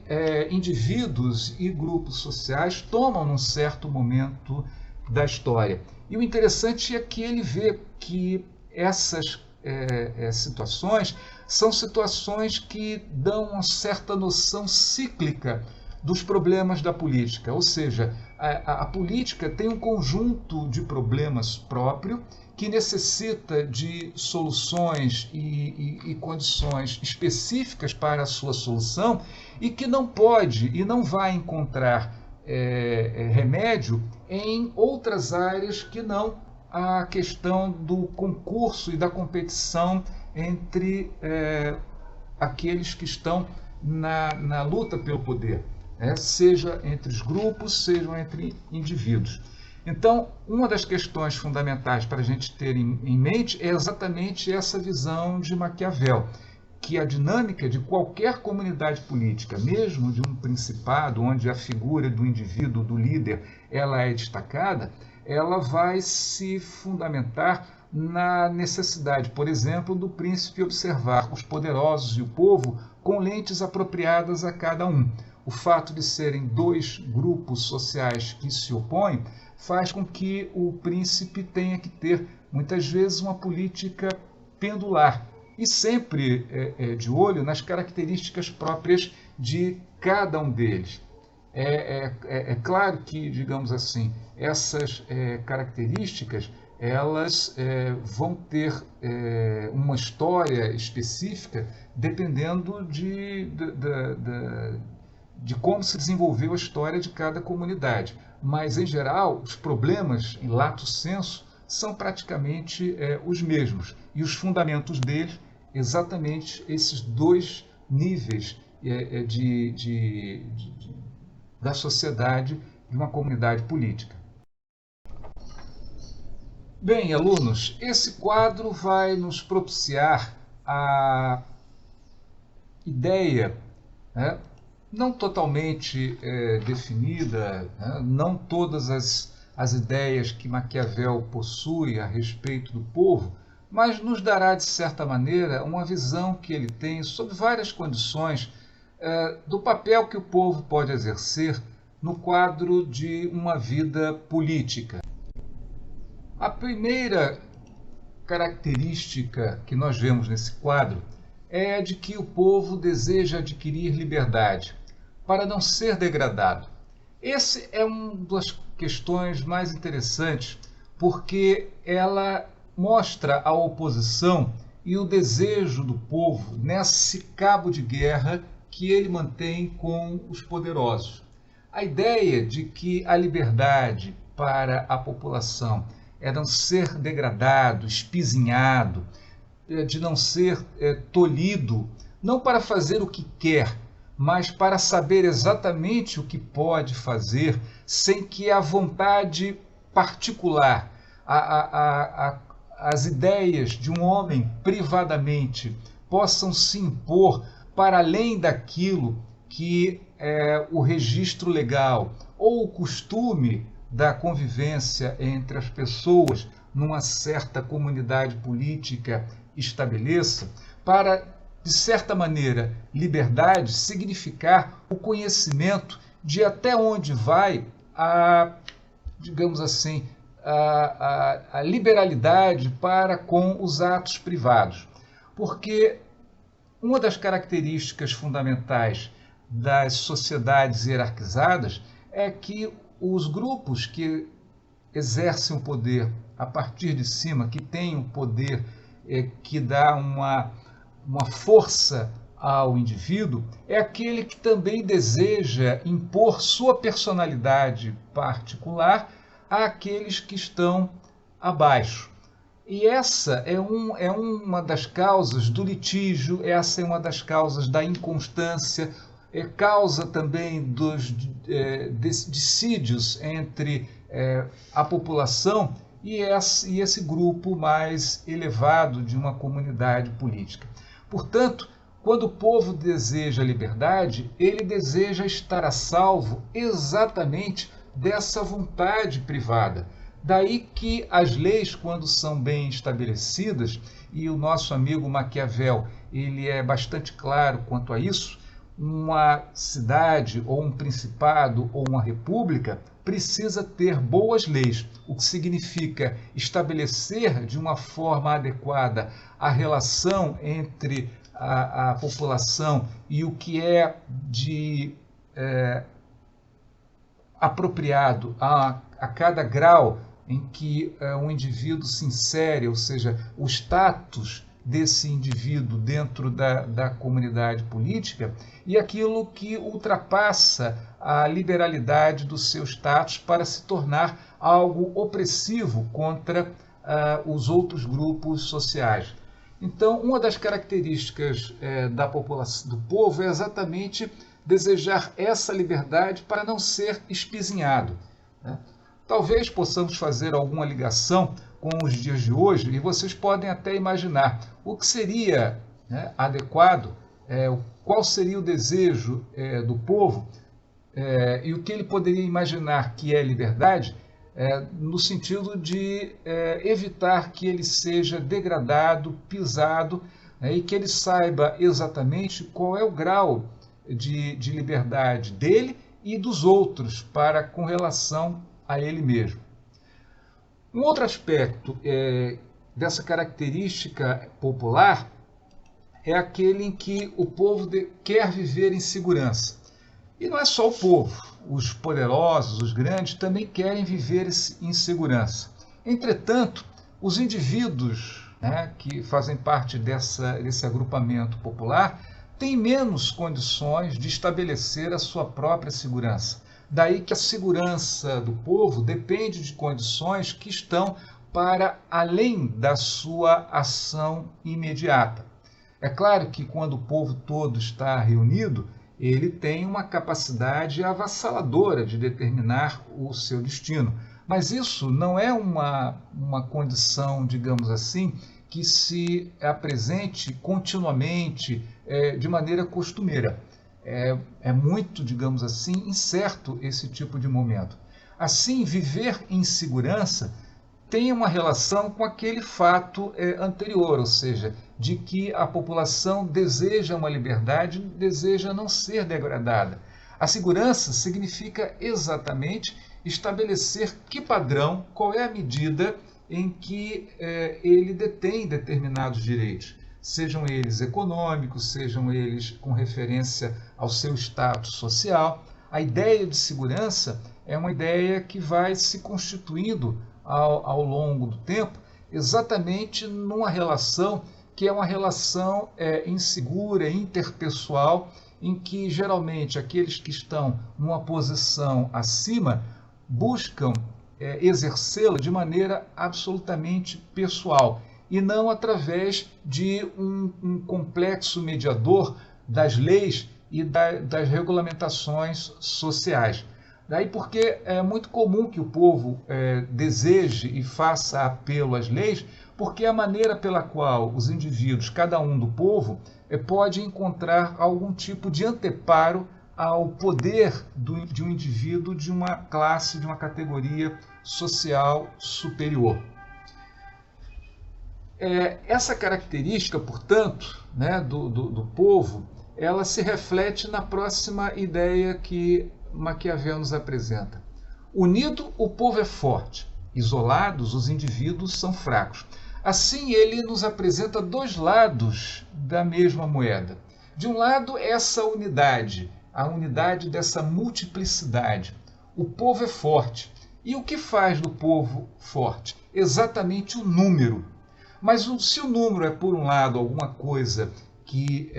indivíduos e grupos sociais tomam num certo momento da história. E o interessante é que ele vê que essas situações são situações que dão uma certa noção cíclica dos problemas da política, ou seja, a política tem um conjunto de problemas próprio que necessita de soluções e condições específicas para a sua solução e que não pode e não vai encontrar remédio em outras áreas que não a questão do concurso e da competição entre aqueles que estão na luta pelo poder, seja entre os grupos, sejam entre indivíduos. Então, uma das questões fundamentais para a gente ter em mente é exatamente essa visão de Maquiavel, que a dinâmica de qualquer comunidade política, mesmo de um principado, onde a figura do indivíduo, do líder, ela é destacada, ela vai se fundamentar na necessidade, por exemplo, do príncipe observar os poderosos e o povo com lentes apropriadas a cada um. O fato de serem dois grupos sociais que se opõem faz com que o príncipe tenha que ter, muitas vezes, uma política pendular e sempre de olho nas características próprias de cada um deles. É claro que, digamos assim, essas características elas vão ter uma história específica dependendo de como se desenvolveu a história de cada comunidade. Mas, em geral, os problemas, em lato sensu, são praticamente os mesmos. E os fundamentos deles, exatamente esses dois níveis da sociedade, de uma comunidade política. Bem, alunos, esse quadro vai nos propiciar a ideia, né, não totalmente definida, né, não todas as ideias que Maquiavel possui a respeito do povo, mas nos dará, de certa maneira, uma visão que ele tem sobre várias condições do papel que o povo pode exercer no quadro de uma vida política. A primeira característica que nós vemos nesse quadro é a de que o povo deseja adquirir liberdade para não ser degradado. Essa é uma das questões mais interessantes, porque ela mostra a oposição e o desejo do povo nesse cabo de guerra que ele mantém com os poderosos. A ideia de que a liberdade para a população é não ser degradado, espizinhado, de não ser tolhido, não para fazer o que quer, mas para saber exatamente o que pode fazer, sem que a vontade particular, as ideias de um homem privadamente possam se impor para além daquilo que o registro legal ou o costume da convivência entre as pessoas numa certa comunidade política estabeleça, para, de certa maneira, liberdade significar o conhecimento de até onde vai digamos assim, a liberalidade para com os atos privados. Porque uma das características fundamentais das sociedades hierarquizadas é que os grupos que exercem o poder a partir de cima, que têm o poder que dá uma força ao indivíduo, é aquele que também deseja impor sua personalidade particular àqueles que estão abaixo. E essa é uma das causas do litígio, essa é uma das causas da inconstância, é causa também dos dissídios entre a população e esse grupo mais elevado de uma comunidade política. Portanto, quando o povo deseja liberdade, ele deseja estar a salvo exatamente dessa vontade privada. Daí que as leis, quando são bem estabelecidas, e o nosso amigo Maquiavel ele é bastante claro quanto a isso, uma cidade ou um principado ou uma república precisa ter boas leis, o que significa estabelecer de uma forma adequada a relação entre a população e o que é de apropriado a cada grau em que um indivíduo se insere, ou seja, o status desse indivíduo dentro da comunidade política, e aquilo que ultrapassa a liberalidade do seu status para se tornar algo opressivo contra os outros grupos sociais. Então, uma das características da população, do povo, é exatamente desejar essa liberdade para não ser espizinhado, né? Talvez possamos fazer alguma ligação com os dias de hoje e vocês podem até imaginar o que seria, né, adequado, qual seria o desejo do povo e o que ele poderia imaginar que é liberdade, no sentido de evitar que ele seja degradado, pisado, e que ele saiba exatamente qual é o grau de liberdade dele e dos outros com relação a ele mesmo. Um outro aspecto dessa característica popular é aquele em que o povo quer viver em segurança. E não é só o povo, os poderosos, os grandes, também querem viver em segurança. Entretanto, os indivíduos, né, que fazem parte desse agrupamento popular têm menos condições de estabelecer a sua própria segurança. Daí que a segurança do povo depende de condições que estão para além da sua ação imediata. É claro que quando o povo todo está reunido, ele tem uma capacidade avassaladora de determinar o seu destino. Mas isso não é uma condição, digamos assim, que se apresente continuamente de maneira costumeira. É muito, digamos assim, incerto esse tipo de momento. Assim, viver em segurança tem uma relação com aquele fato anterior, ou seja, de que a população deseja uma liberdade, deseja não ser degradada. A segurança significa exatamente estabelecer que padrão, qual é a medida em que ele detém determinados direitos, sejam eles econômicos, sejam eles com referência ao seu status social. A ideia de segurança é uma ideia que vai se constituindo ao longo do tempo, exatamente numa relação que é uma relação insegura, interpessoal, em que geralmente aqueles que estão numa posição acima buscam exercê-la de maneira absolutamente pessoal e não através de um complexo mediador das leis e das regulamentações sociais. Daí porque é muito comum que o povo deseje e faça apelo às leis, porque é a maneira pela qual os indivíduos, cada um do povo, pode encontrar algum tipo de anteparo ao poder de um indivíduo de uma classe, de uma categoria social superior. Essa característica, portanto, né, do povo, ela se reflete na próxima ideia que Maquiavel nos apresenta. Unido, o povo é forte. Isolados, os indivíduos são fracos. Assim, ele nos apresenta dois lados da mesma moeda. De um lado, essa unidade, a unidade dessa multiplicidade. O povo é forte. E o que faz do povo forte? Exatamente o número. Mas se o número é, por um lado, alguma coisa que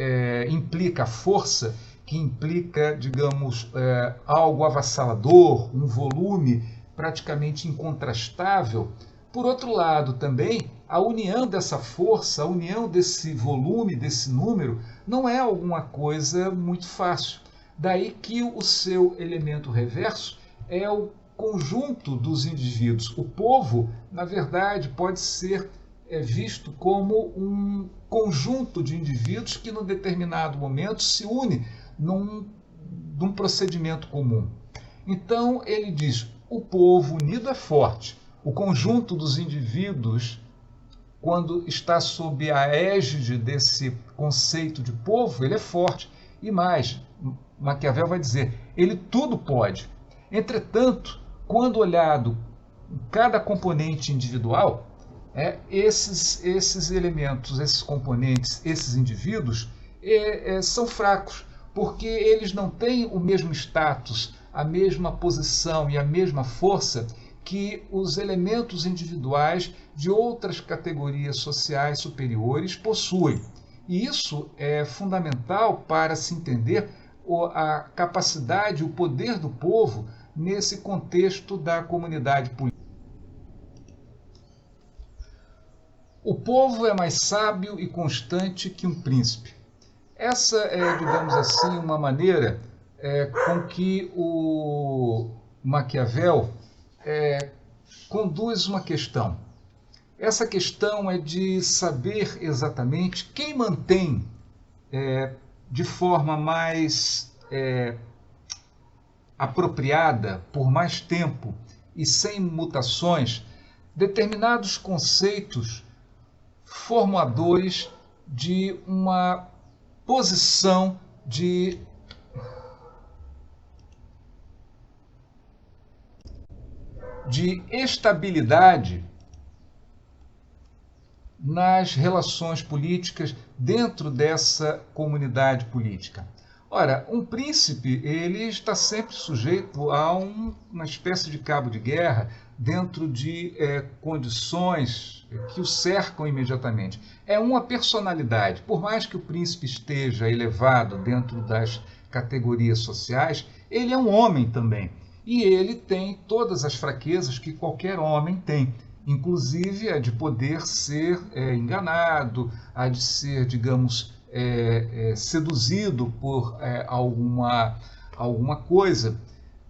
implica força, que implica, digamos, algo avassalador, um volume praticamente incontrastável, por outro lado também, a união dessa força, a união desse volume, desse número, não é alguma coisa muito fácil. Daí que o seu elemento reverso é o conjunto dos indivíduos. O povo, na verdade, pode ser visto como um conjunto de indivíduos que, num determinado momento, se une num procedimento comum. Então, ele diz, o povo unido é forte. O conjunto dos indivíduos, quando está sob a égide desse conceito de povo, ele é forte. E mais, Maquiavel vai dizer, ele tudo pode. Entretanto, quando olhado cada componente individual, esses elementos, esses componentes, esses indivíduos são fracos, porque eles não têm o mesmo status, a mesma posição e a mesma força que os elementos individuais de outras categorias sociais superiores possuem. E isso é fundamental para se entender a capacidade, o poder do povo nesse contexto da comunidade política. O povo é mais sábio e constante que um príncipe. Essa é, digamos assim, uma maneira com que o Maquiavel conduz uma questão. Essa questão é de saber exatamente quem mantém de forma mais apropriada, por mais tempo e sem mutações, determinados conceitos formadores de uma posição de estabilidade nas relações políticas dentro dessa comunidade política. Ora, um príncipe, ele está sempre sujeito a uma espécie de cabo de guerra dentro de condições que o cercam imediatamente. É uma personalidade. Por mais que o príncipe esteja elevado dentro das categorias sociais, ele é um homem também. E ele tem todas as fraquezas que qualquer homem tem, inclusive a de poder ser enganado, a de ser, digamos, seduzido por alguma coisa.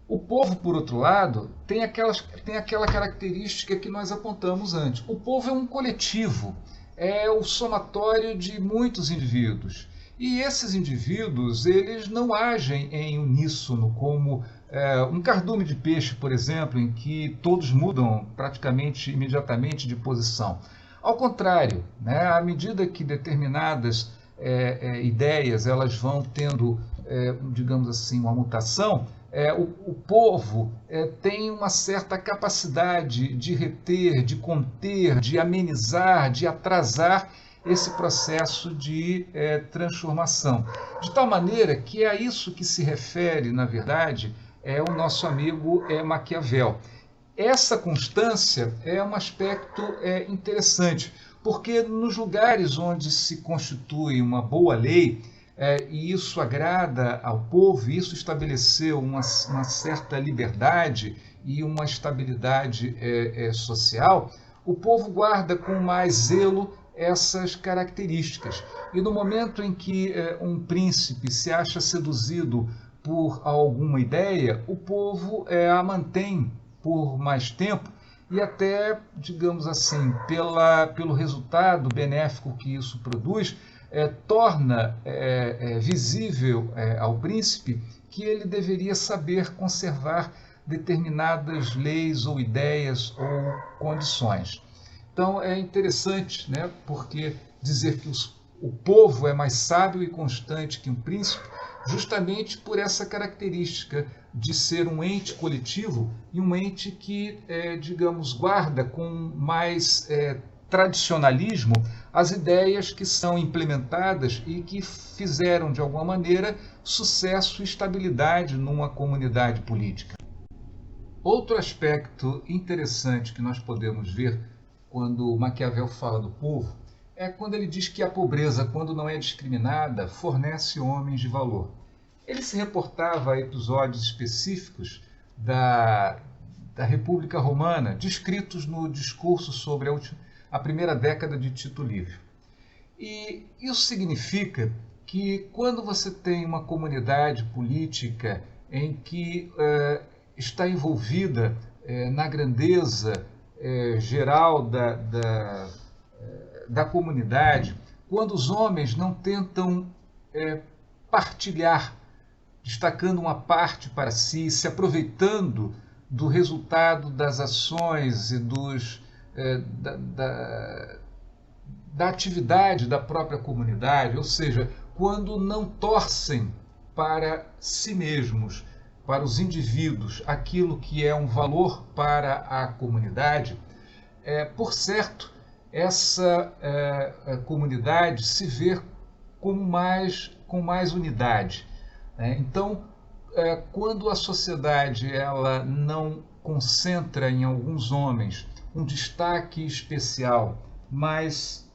O povo, por outro lado, tem aquela característica que nós apontamos antes. O povo é um coletivo, é o somatório de muitos indivíduos. E esses indivíduos, eles não agem em uníssono, como um cardume de peixe, por exemplo, em que todos mudam praticamente imediatamente de posição. Ao contrário, né, à medida que determinadas ideias elas vão tendo, digamos assim, uma mutação, o povo tem uma certa capacidade de reter, de conter, de amenizar, de atrasar esse processo de transformação. De tal maneira que é a isso que se refere, na verdade, o nosso amigo Maquiavel. Essa constância é um aspecto interessante, porque nos lugares onde se constitui uma boa lei, e isso agrada ao povo, isso estabeleceu uma certa liberdade e uma estabilidade social, o povo guarda com mais zelo essas características. E no momento em que um príncipe se acha seduzido por alguma ideia, o povo a mantém por mais tempo e até, digamos assim, pelo resultado benéfico que isso produz, torna visível ao príncipe que ele deveria saber conservar determinadas leis ou ideias ou condições. Então é interessante, porque dizer que o povo é mais sábio e constante que um príncipe justamente por essa característica de ser um ente coletivo e um ente que, digamos, guarda com mais tradicionalismo as ideias que são implementadas e que fizeram, de alguma maneira, sucesso e estabilidade numa comunidade política. Outro aspecto interessante que nós podemos ver quando Maquiavel fala do povo é quando ele diz que a pobreza, quando não é discriminada, fornece homens de valor. Ele se reportava a episódios específicos da República Romana, descritos no discurso sobre a primeira década de Tito Livio. E isso significa que quando você tem uma comunidade política em que está envolvida na grandeza geral da comunidade, quando os homens não tentam partilhar, destacando uma parte para si, se aproveitando do resultado das ações e da atividade da própria comunidade, ou seja, quando não torcem para si mesmos, para os indivíduos, aquilo que é um valor para a comunidade, por certo, essa comunidade se vê com mais unidade. Então, quando a sociedade ela não concentra em alguns homens um destaque especial, mas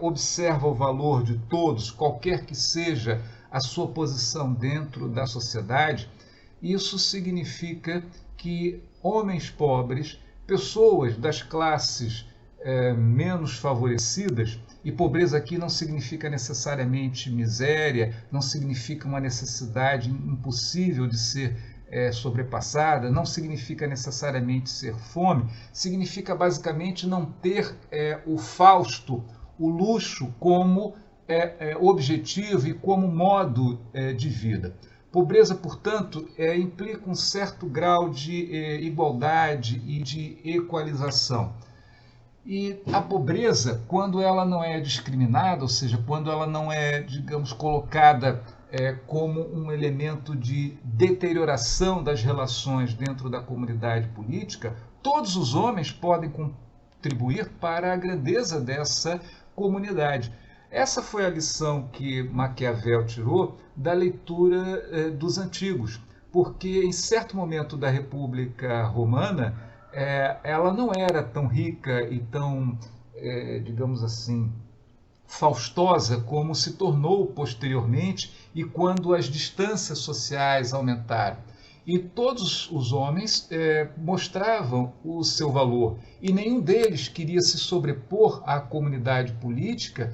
observa o valor de todos, qualquer que seja a sua posição dentro da sociedade, isso significa que homens pobres, pessoas das classes menos favorecidas, e pobreza aqui não significa necessariamente miséria, não significa uma necessidade impossível de ser sobrepassada, não significa necessariamente ser fome, significa basicamente não ter o fausto, o luxo como objetivo e como modo de vida. Pobreza, portanto, implica um certo grau de igualdade e de equalização. E a pobreza, quando ela não é discriminada, ou seja, quando ela não é, digamos, colocada como um elemento de deterioração das relações dentro da comunidade política, todos os homens podem contribuir para a grandeza dessa comunidade. Essa foi a lição que Maquiavel tirou da leitura dos antigos, porque em certo momento da República Romana, ela não era tão rica e tão, digamos assim, faustosa como se tornou posteriormente e quando as distâncias sociais aumentaram. E todos os homens mostravam o seu valor e nenhum deles queria se sobrepor à comunidade política,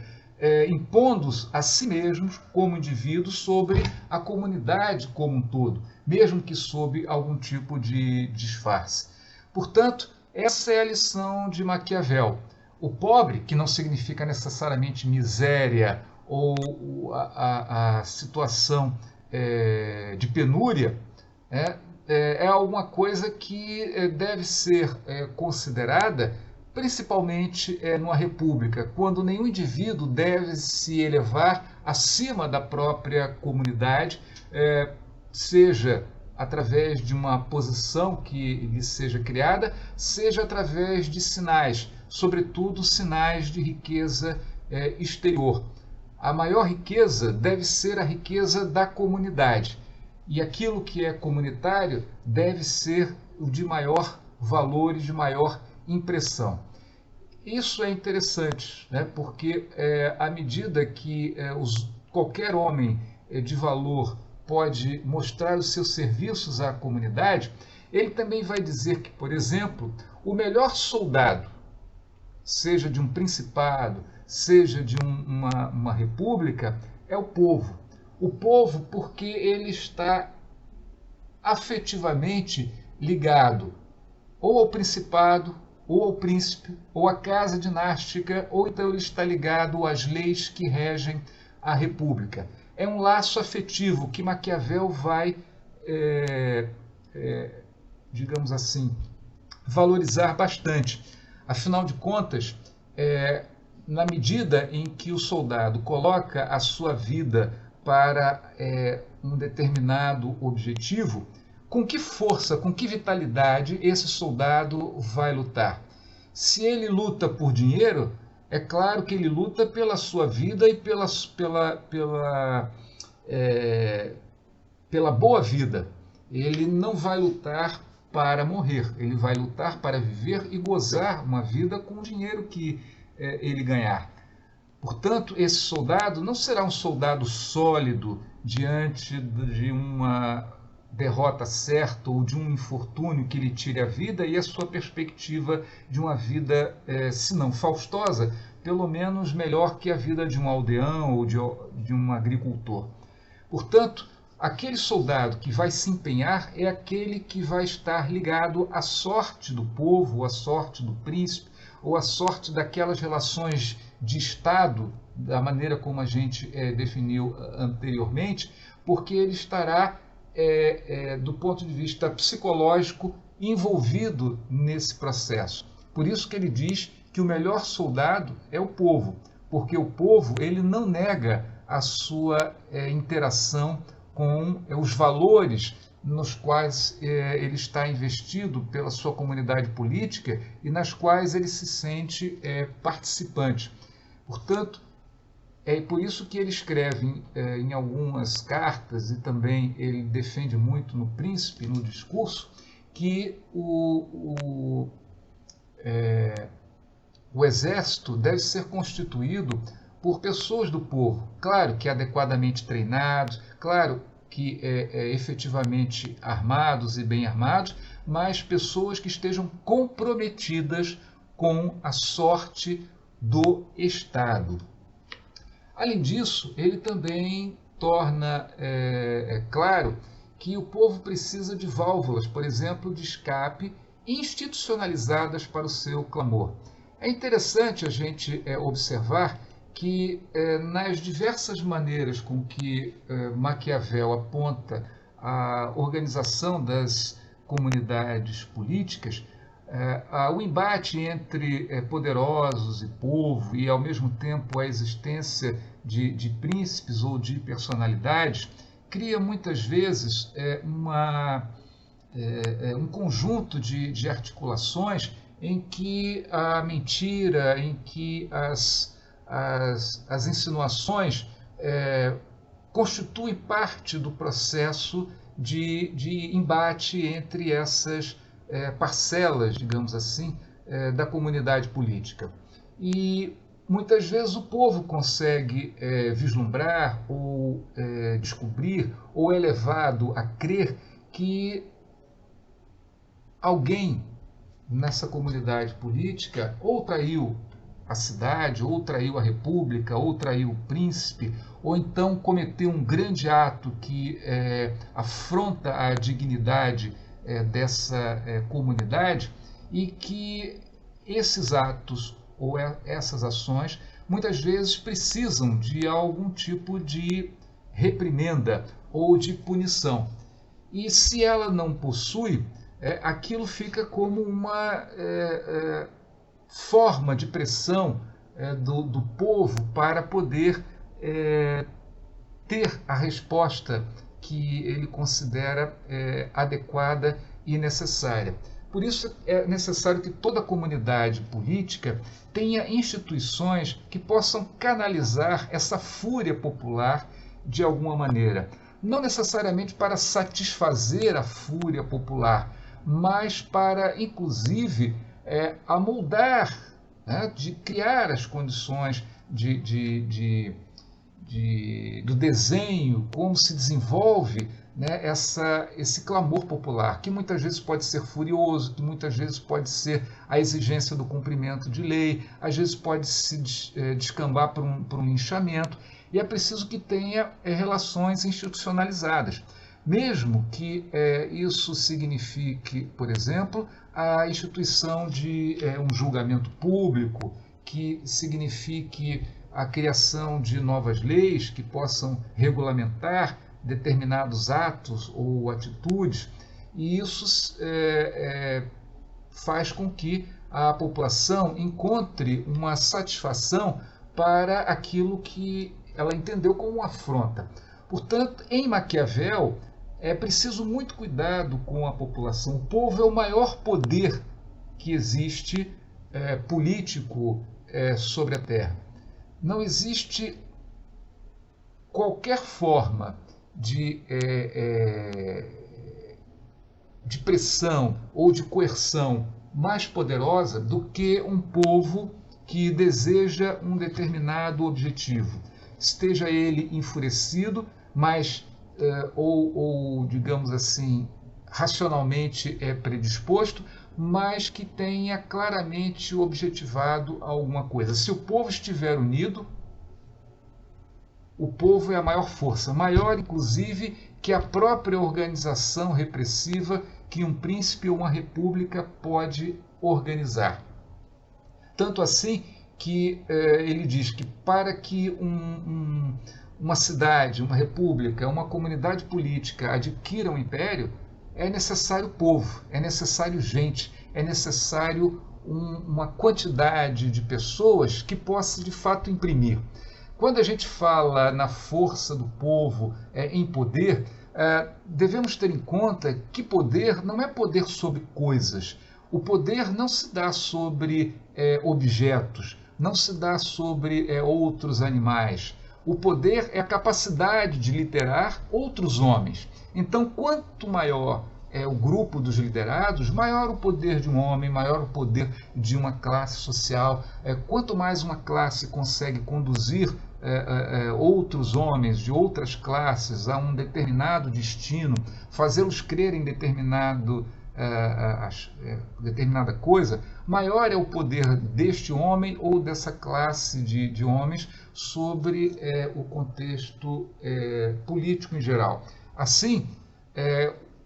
impondo a si mesmos como indivíduos sobre a comunidade como um todo, mesmo que sob algum tipo de disfarce. Portanto, essa é a lição de Maquiavel. O pobre, que não significa necessariamente miséria ou a situação de penúria, é alguma coisa que deve ser considerada principalmente numa república, quando nenhum indivíduo deve se elevar acima da própria comunidade, seja através de uma posição que lhe seja criada, seja através de sinais, sobretudo sinais de riqueza exterior. A maior riqueza deve ser a riqueza da comunidade, e aquilo que é comunitário deve ser o de maior valor e de maior impressão. Isso é interessante, né? Porque à medida que qualquer homem de valor pode mostrar os seus serviços à comunidade, ele também vai dizer que, por exemplo, o melhor soldado, seja de um principado, seja de uma república, é o povo. O povo porque ele está afetivamente ligado ou ao principado, ou ao príncipe, ou à casa dinástica, ou então ele está ligado às leis que regem a república. É um laço afetivo que Maquiavel vai, digamos assim, valorizar bastante. Afinal de contas, na medida em que o soldado coloca a sua vida para um determinado objetivo, com que força, com que vitalidade esse soldado vai lutar? Se ele luta por dinheiro, é claro que ele luta pela sua vida e pela boa vida. Ele não vai lutar para morrer, ele vai lutar para viver e gozar uma vida com o dinheiro que ele ganhar. Portanto, esse soldado não será um soldado sólido diante de uma derrota certa ou de um infortúnio que lhe tire a vida e a sua perspectiva de uma vida, se não faustosa, pelo menos melhor que a vida de um aldeão ou de um agricultor. Portanto, aquele soldado que vai se empenhar é aquele que vai estar ligado à sorte do povo, à sorte do príncipe, ou à sorte daquelas relações de Estado, da maneira como a gente definiu anteriormente, porque ele estará, do ponto de vista psicológico, envolvido nesse processo. Por isso que ele diz que o melhor soldado é o povo, porque o povo ele não nega a sua interação com os valores nos quais ele está investido pela sua comunidade política e nas quais ele se sente participante. Portanto, é por isso que ele escreve em algumas cartas, e também ele defende muito no Príncipe, no discurso, que o exército deve ser constituído por pessoas do povo, claro que adequadamente treinados, claro que efetivamente armados e bem armados, mas pessoas que estejam comprometidas com a sorte do Estado. Além disso, ele também torna claro que o povo precisa de válvulas, por exemplo, de escape institucionalizadas para o seu clamor. É interessante a gente observar que nas diversas maneiras com que Maquiavel aponta a organização das comunidades políticas, o embate entre poderosos e povo e, ao mesmo tempo, a existência de príncipes ou de personalidades, cria muitas vezes um conjunto de articulações em que a mentira, em que as insinuações constituem parte do processo de embate entre essas parcelas, digamos assim, da comunidade política. E muitas vezes o povo consegue vislumbrar ou descobrir ou é levado a crer que alguém nessa comunidade política ou traiu a cidade, ou traiu a república, ou traiu o príncipe, ou então cometeu um grande ato que afronta a dignidade dessa comunidade, e que esses atos ou essas ações muitas vezes precisam de algum tipo de reprimenda ou de punição. E se ela não possui, aquilo fica como uma forma de pressão do povo para poder ter a resposta que ele considera adequada e necessária. Por isso é necessário que toda a comunidade política tenha instituições que possam canalizar essa fúria popular de alguma maneira. Não necessariamente para satisfazer a fúria popular, mas para, inclusive, amoldar, né, de criar as condições do desenho, como se desenvolve, né, esse clamor popular, que muitas vezes pode ser furioso, que muitas vezes pode ser a exigência do cumprimento de lei, às vezes pode se descambar para um linchamento, e é preciso que tenha relações institucionalizadas. Mesmo que isso signifique, por exemplo, a instituição de um julgamento público, que signifique a criação de novas leis que possam regulamentar determinados atos ou atitudes, e isso faz com que a população encontre uma satisfação para aquilo que ela entendeu como uma afronta. Portanto, em Maquiavel, é preciso muito cuidado com a população. O povo é o maior poder que existe político sobre a Terra. Não existe qualquer forma de pressão ou de coerção mais poderosa do que um povo que deseja um determinado objetivo. Esteja ele enfurecido, mas ou digamos assim, racionalmente predisposto, mas que tenha claramente objetivado alguma coisa. Se o povo estiver unido, o povo é a maior força, maior inclusive que a própria organização repressiva que um príncipe ou uma república pode organizar. Tanto assim que ele diz que para que uma cidade, uma república, uma comunidade política adquira um império, é necessário povo, é necessário gente, é necessário uma quantidade de pessoas que possa de fato imprimir. Quando a gente fala na força do povo em poder, devemos ter em conta que poder não é poder sobre coisas. O poder não se dá sobre objetos, não se dá sobre outros animais. O poder é a capacidade de liderar outros homens. Então, quanto maior é o grupo dos liderados, maior o poder de um homem, maior o poder de uma classe social. Quanto mais uma classe consegue conduzir outros homens de outras classes a um determinado destino, fazê-los crer em determinada coisa, maior é o poder deste homem ou dessa classe de homens sobre o contexto político em geral. Assim,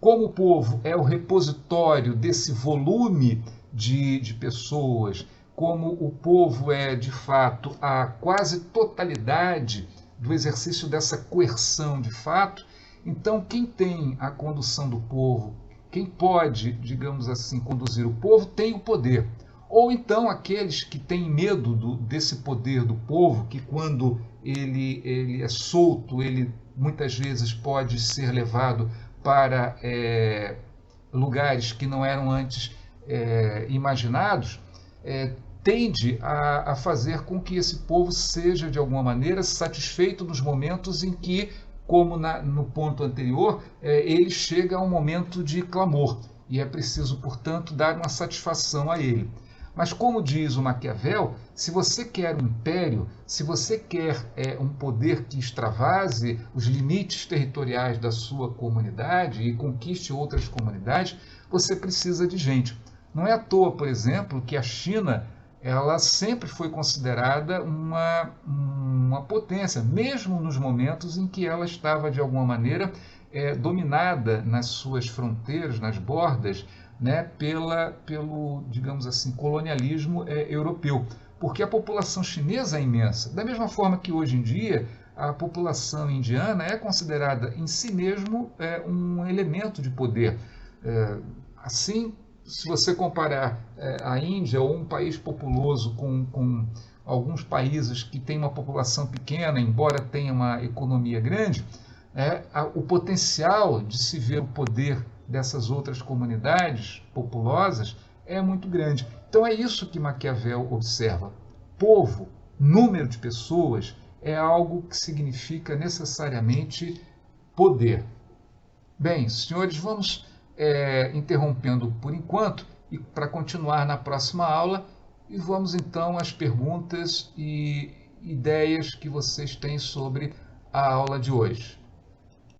como o povo é o repositório desse volume de pessoas, como o povo é, de fato, a quase totalidade do exercício dessa coerção de fato, então quem tem a condução do povo, quem pode, digamos assim, conduzir o povo, tem o poder. Ou então aqueles que têm medo desse poder do povo, que quando ele é solto, ele muitas vezes pode ser levado para lugares que não eram antes imaginados, tende a fazer com que esse povo seja, de alguma maneira, satisfeito nos momentos em que, como no ponto anterior, ele chega a um momento de clamor, e é preciso, portanto, dar uma satisfação a ele. Mas, como diz o Maquiavel, se você quer um império, se você quer um poder que extravase os limites territoriais da sua comunidade e conquiste outras comunidades, você precisa de gente. Não é à toa, por exemplo, que a China ela sempre foi considerada uma potência, mesmo nos momentos em que ela estava, de alguma maneira, dominada nas suas fronteiras, nas bordas, né, pelo, digamos assim, colonialismo europeu, porque a população chinesa é imensa. Da mesma forma que hoje em dia a população indiana é considerada em si mesmo um elemento de poder. Assim, se você comparar a Índia ou um país populoso com alguns países que têm uma população pequena, embora tenha uma economia grande, o potencial de se ver o poder dessas outras comunidades populosas é muito grande. Então é isso que Maquiavel observa. Povo, número de pessoas, é algo que significa necessariamente poder. Bem, senhores, vamos interrompendo por enquanto e para continuar na próxima aula, e vamos então às perguntas e ideias que vocês têm sobre a aula de hoje.